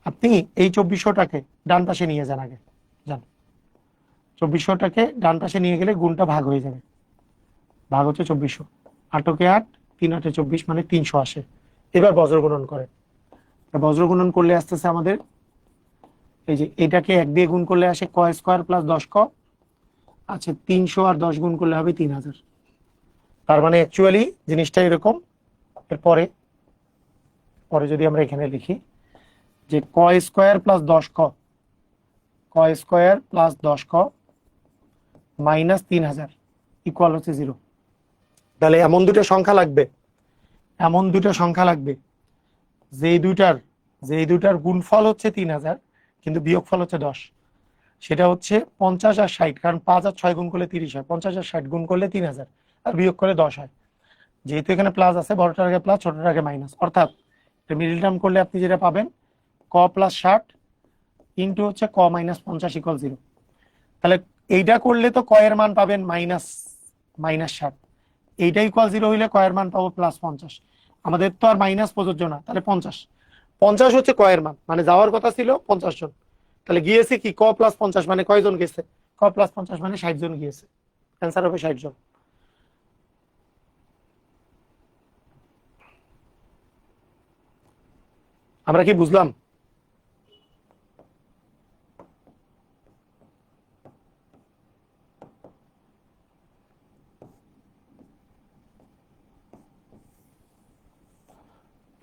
আপনি এই 2400টাকে ডান পাশে নিয়ে যান, আগে যান। 2400টাকে ডান পাশে নিয়ে গেলে গুণটা ভাগ হয়ে যাবে, ভাগ হচ্ছে 2400, 8 কে 8, 3 8 24, মানে 300 আসে। এবার বজ্র গুণন করে, বজ্র গুণন করলে আসতেছে আমাদের এই যে এটাকে 1 দিয়ে গুণ করলে আসে ক স্কোয়ার প্লাস 10 ক। আচ্ছা, 300 আর 10 গুণ করলে হবে 3000। তার মানে অ্যাকচুয়ালি জিনিসটা এরকম। এরপরে পরে যদি আমরা এখানে লিখি যে ক স্কোয়ার প্লাস 10 ক, ক স্কোয়ার প্লাস 10 ক মাইনাস 3000 ইকুয়াল হচ্ছে 0। তাহলে এমন দুটো সংখ্যা লাগবে, এমন দুটো সংখ্যা লাগবে যেই দুটার গুণফল হচ্ছে 3000 কিন্তু বিয়োগফল হচ্ছে 10। সেটা হচ্ছে 50 আর 60, কারণ 5 আর 6 গুণ করলে 30 হয়, 50 আর 60 গুণ করলে 3000 আর বিয়োগ করে 10 হয়। যেহেতু এখানে প্লাস আছে, বড়টার আগে প্লাস ছোটটার আগে মাইনাস, অর্থাৎ মিডিল টার্ম করলে আপনি যেটা পাবেন ক প্লাস 60 ইন্টু হচ্ছে ক মাইনাস 50 ইকুয়াল 0। তাহলে এইটা করলে তো ক এর মান পাবেন মাইনাস 60, এইটা ইকুয়াল 0 হইলে ক এর মান পাবো প্লাস 50। আমাদের তো আর মাইনাস প্রযোজ্য না, তাহলে 50 হচ্ছে ক এর মান, মানে যাওয়ার কথা ছিল 50 জন, তাহলে গিয়েছে কি ক প্লাস 50, মানে কয়জন গেছে, ক প্লাস 50 মানে 60 জন গিয়েছে, অ্যান্সার হবে 60 জন। আমরা কি বুঝলাম?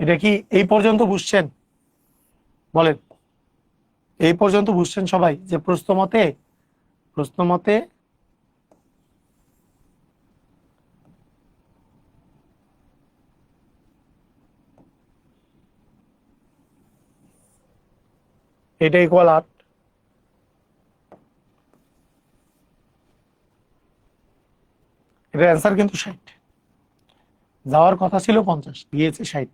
এটা কি এই পর্যন্ত বুঝছেন? বলেন, এই পর্যন্ত বুঝছেন সবাই যে প্রশ্ন মতে এটা ইকুয়াল 8, এটার অ্যান্সার কিন্তু 60, যাওয়ার কথা ছিল 50, গিয়েছে 60।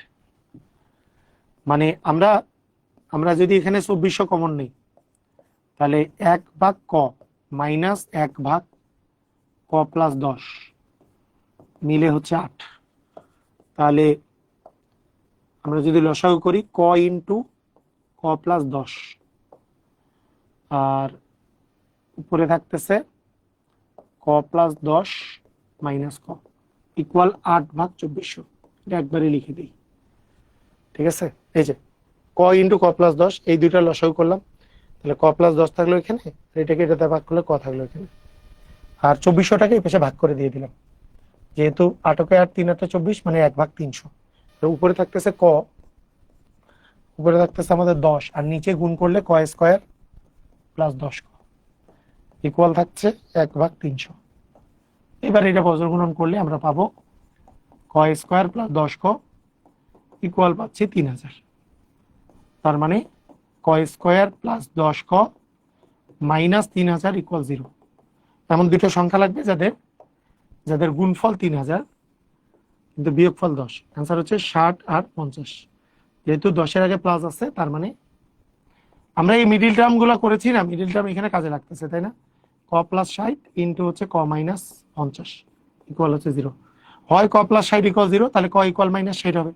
মানে আমরা যদি এখানে 2400 কমন নেই, তাহলে 1 ভাগ ক মাইনাস 1 ভাগ ক প্লাস 10 মিলে হচ্ছে 8। তাহলে আমরা যদি লসাগু করি ক ইন্টু ক প্লাস 10 আর উপরে থাকতেছে ক প্লাস 10 মাইনাস ক ইকুয়াল 8 ভাগ 2400। এটা একবারে লিখে দিই, ঠিক আছে? এই যে ক ইন্টু ক প্লাস 10, এই দুইটা লসাগু করলাম, তাহলে ক প্লাস 10 থাকলো এখানে, এটাকে এটাতে ভাগ করলে ক থাকলো এখানে, আর 2400টাকে এই পাশে ভাগ করে দিয়ে দিলাম। যেহেতু 8 কে 8, 3 8 24, মানে 1 ভাগ 300। উপরে থাকতেছে ক, উপরে থাকতেছে আমাদের 10, আর নিচে গুণ করলে ক স্কোয়ার প্লাস 10 ক ইকুয়াল থাকছে 1 ভাগ 300। এবার এটা বজ্র গুণন করলে আমরা পাবো ক স্কোয়ার প্লাস 10 ক ইকুয়াল পাচ্ছি 3000। তার মানে ক স্কোয়ার প্লাস 10 ক মাইনাস 3000 ইকুয়াল 0। এমন দুটো সংখ্যা লাগবে যাদের গুণফল 3000 কিন্তু বিয়োগফল 10। অ্যান্সার হচ্ছে 60 আর 50। যেহেতু 10-এর আগে প্লাস আছে, তার মানে আমরা এই মিডিল টার্ম গুলো করেছি না, মিডিল টার্ম এখানে কাজে লাগতেছে, তাই না? ক প্লাস 60 ইন্টু হচ্ছে ক মাইনাস 50 ইকুয়াল হচ্ছে 0। হয় ক প্লাস 60 ইকুয়াল 0, তাহলে ক ইকুয়াল মাইনাস 60 হবে,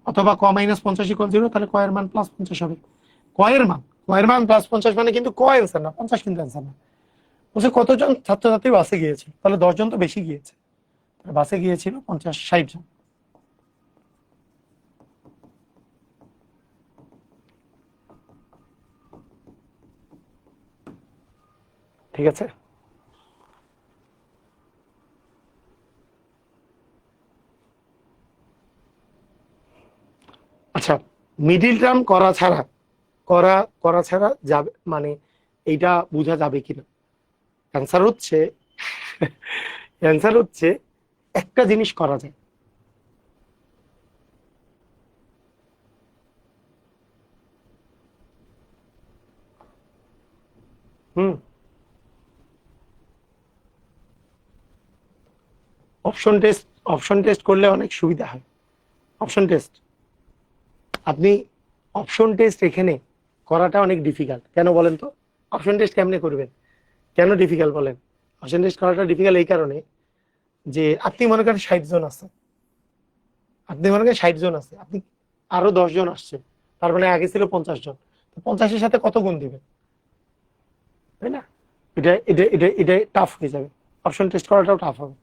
অথবা ক মাইনাস 50 ইকুয়াল 0, তাহলে ক এর মান প্লাস 50 হবে। ক এর মান প্লাস 50 মানে কিন্তু ক অ্যান্সার না, 50 কিন্তু অ্যান্সার না। বলছে কতজন ছাত্রছাত্রী বাসে গিয়েছে, তাহলে 10 জন তো বেশি গিয়েছে, বাসে গিয়েছিল 50-60 জন। ঠিক আছে, আচ্ছা মিডিল টার্ম করা ছাড়া যাবে মানে এইটা বোঝা যাবে কিনা? অ্যান্সার হচ্ছে একটা জিনিস করা যায়। হুম, অপশন টেস্ট করলে অনেক সুবিধা হয়। অপশন টেস্ট আপনি অপশন টেস্ট এখানে করাটা অনেক ডিফিকাল্ট। কেন বলেন তো? অপশন টেস্ট কেমনে করবেন? কেন ডিফিকাল্ট বলেন? অপশন টেস্ট করাটা ডিফিকাল্ট এই কারণে যে আপনি মনে করেন 60 জন আছে, আপনি আরো 10 জন আসছে, তার মানে আগে ছিল 50 জন, 50-এর সাথে কত গুণ দিবেন, তাই না? এটা টাফ হয়ে যাবে, অপশন টেস্ট করাটাও টাফ হবে।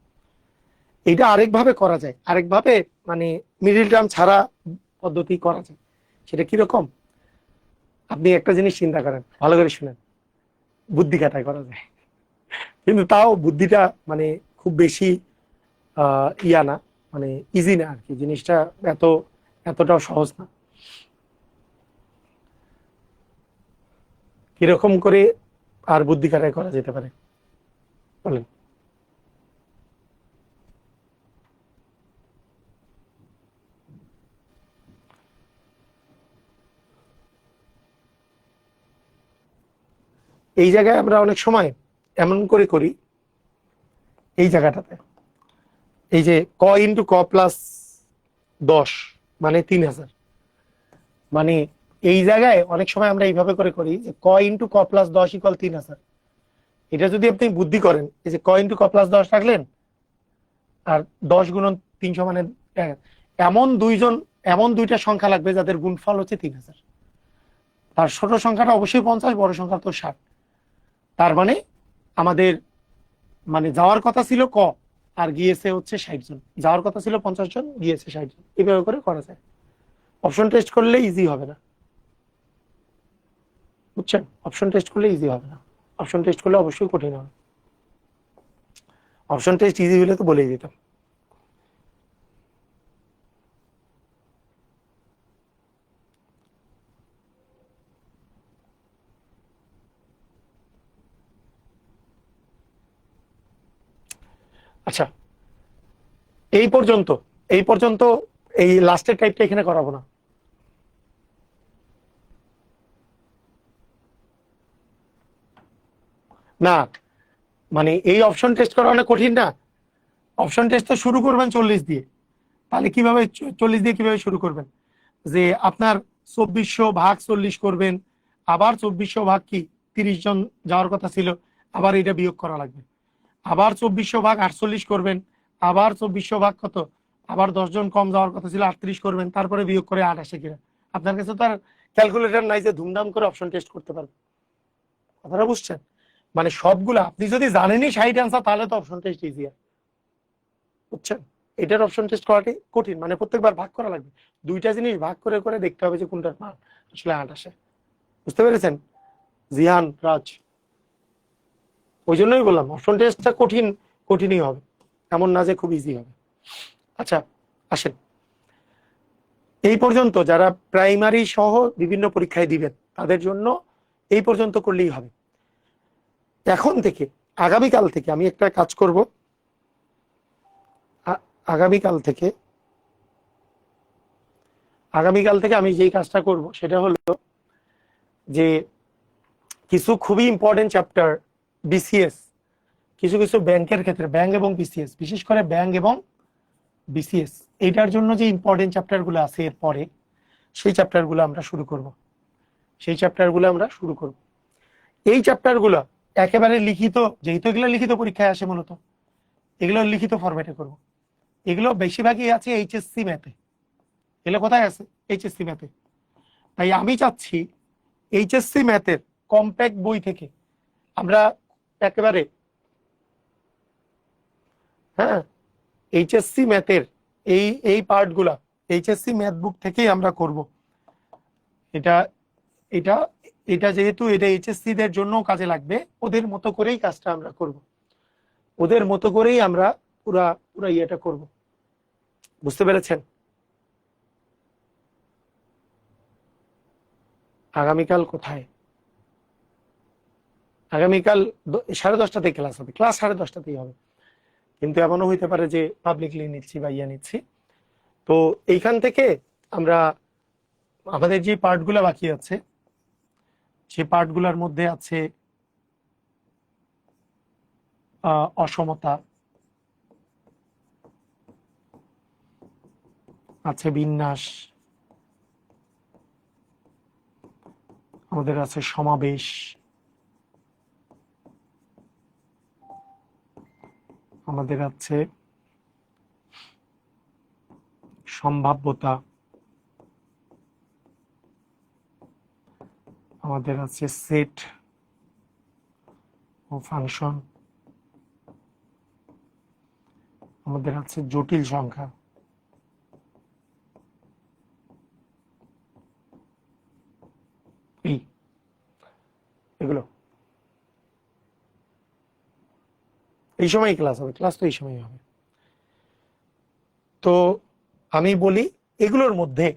এটা আরেকভাবে করা যায়, মানে মিডিল টার্ম ছাড়া পদ্ধতি করা যায়। সেটা কিরকম? আপনি একটা জিনিস চিন্তা করেন, ভালো করে শুনেন, বুদ্ধি খাটায় করা যায়, কিন্তু তাও বুদ্ধিটা মানে খুব বেশি ইয়া না, মানে ইজি না আর কি, জিনিসটা এতটাও সহজ না। কিরকম করে আর বুদ্ধি খাটায় করা যেতে পারে বলেন? এই জায়গায় আমরা অনেক সময় এমন করে করি, এই জায়গাটাতে এই যে ক ইন্টু ক প্লাস 10 মানে 3000, মানে এই জায়গায় অনেক সময় আমরা এইভাবে করে করি যে ক ইন্টু ক প্লাস 10 ইকুয়াল 3000। এটা যদি আপনি বুদ্ধি করেন, এই যে ক ইন্টু ক প্লাস 10 রাখলেন আর 10 গুণন 300 মানে এমন দুইটা সংখ্যা লাগবে যাদের গুণফল হচ্ছে 3000। তার ছোট সংখ্যাটা অবশ্যই 50, বড় সংখ্যা তো 60। তার মানে আমাদের মানে যাওয়ার কথা ছিল ক, আর গিয়েছে হচ্ছে 60 জন। যাওয়ার কথা ছিল 50 জন, গিয়েছে 60 জন। এভাবে করে করা যায়। অপশন টেস্ট করলে ইজি হবে না, বুঝছেন? অপশন টেস্ট করলে ইজি হবে না, অপশন টেস্ট করলে অবশ্যই কঠিন হবে। অপশন টেস্ট ইজি হলে তো বলেই দিতাম। আচ্ছা, এই পর্যন্ত এই লাস্টের টাইপটা এখানে করাবো না। না, মানে এই অপশন টেস্ট করা অনেক কঠিন না। অপশন টেস্ট তো শুরু করবেন 40 দিয়ে, তাহলে কিভাবে 40 দিয়ে কিভাবে শুরু করবেন? যে আপনার 2400 ভাগ 40 করবেন, আবার 2400 ভাগ কি 30 জন যাওয়ার কথা ছিল, আবার এটা বিয়োগ করা লাগবে। আবার 2400 ভাগ 48 করবেন, আবার 2400 ভাগ কত, আবার 10 জন কম যাওয়ার কথা ছিল 38 করবেন, তারপরে বিয়োগ করে 8 আসে কিনা। আপনার কাছে তো আর ক্যালকুলেটর নাই যে ধুমধাম করে অপশন টেস্ট করতে পারবেন। কথাটা বুঝছেন? মানে সবগুলা আপনি যদি জানেনই 60 অ্যান্সার, তাহলে তো অপশন টেস্ট ইজিয়ার, বুঝছেন? এটার অপশন টেস্ট করাটি কঠিন, মানে প্রত্যেকবার ভাগ করা লাগবে। দুইটা জিনিস ভাগ করে করে দেখতে হবে যে কোনটার মান আসলে 8 আসে। বুঝতে পেরেছেন জিহান, রাজ? ওই জন্যই বললাম অপশন টেস্টটা কঠিনই হবে, এমন না যে খুব ইজি হবে। আচ্ছা আসেন, এই পর্যন্ত যারা প্রাইমারি সহ বিভিন্ন পরীক্ষায় দিবেন তাদের জন্য এই পর্যন্ত করলেই হবে। এখন থেকে আগামীকাল থেকে আমি একটা কাজ করব। আগামীকাল থেকে আমি যেই কাজটা করব সেটা হলো যে কিছু খুবই ইম্পর্টেন্ট চ্যাপ্টার বিসিএস, কিছু ব্যাংকের ক্ষেত্রে, ব্যাংক এবং বিসিএস, বিশেষ করে ব্যাংক এবং বিসিএস, এইটার জন্য যে ইম্পর্টেন্ট চ্যাপ্টারগুলো আছে এরপরে, সেই চ্যাপ্টারগুলো আমরা শুরু করব। এই চ্যাপ্টারগুলো একেবারে লিখিত, যেহেতু এগুলো লিখিত পরীক্ষায় আসে, মূলত এগুলো লিখিত ফরম্যাটে করব। এগুলো বেশিরভাগই আছে এইচএসসি ম্যাথে, এগুলো কোথায় আছে? এইচএসসি ম্যাথে। তাই আমি চাচ্ছি এইচএসসি ম্যাথের কম্প্যাক্ট বই থেকে আমরা একেবারে, হ্যাঁ, এইচএসসি ম্যাথের এই এই পার্টগুলা এইচএসসি ম্যাথ বুক থেকেই আমরা করব। এটা এটা এটা যেহেতু এটা এইচএসসি দের জন্য কাজে লাগবে, ওদের মতো করেই কাজটা আমরা করব, ওদের মতো করেই আমরা পুরা পুরা ইয়েটা করব। বুঝতে পেরেছেন? আগামীকাল কোথায়? আগামীকাল 10:30টাতেই ক্লাস হবে, ক্লাস 10:30টাতেই হবে, কিন্তু এমনও হইতে পারে যে পাবলিকলি নিচ্ছি বা ইয়া নিচ্ছি। তো এইখান থেকে আমরা আমাদের যে পার্টগুলো বাকি আছে, সে পার্টগুলোর মধ্যে আছে অসমতা, আছে বিন্যাস, আমাদের আছে সমাবেশ, আমাদের আছে সম্ভাব্যতা, আমাদের আছে সেট ও ফাংশন, আমাদের আছে জটিল সংখ্যা, এগুলো এই সময় ক্লাস হবে, ক্লাস তো এই সময় হবে। তো আমি বলি এগুলোর মধ্যে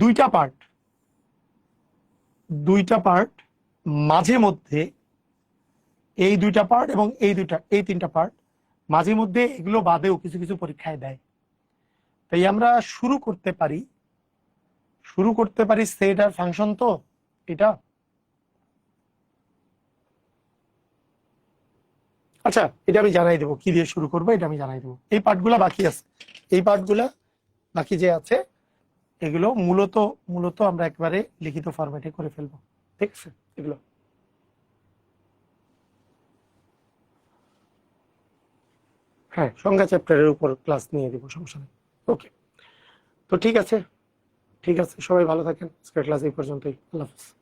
দুইটা পার্ট মাঝে মধ্যে, এই দুইটা পার্ট এবং এই তিনটা পার্ট মাঝে মধ্যে এগুলো বাদেও কিছু কিছু পরীক্ষায় দেয়। তাই আমরা শুরু করতে পারি সেট আর ফাংশন। তো এটা আচ্ছা, এটা আমি জানাই দেবো কি দিয়ে শুরু করবো, এটা আমি জানাই দেবো। এই পার্টগুলা বাকি আছে, এই পার্টগুলা বাকি যে আছে এগুলো মূলত আমরা একবারে লিখিত ফরম্যাটে করে ফেলবো, ঠিক আছে? এগুলো হ্যাঁ, সংখ্যা চ্যাপ্টারের উপর ক্লাস নিয়ে দিব, সমস্যা নেই। ওকে, তো ঠিক আছে, সবাই ভালো থাকেন। আজকের ক্লাস এই পর্যন্তই। আল্লাহ হাফেজ।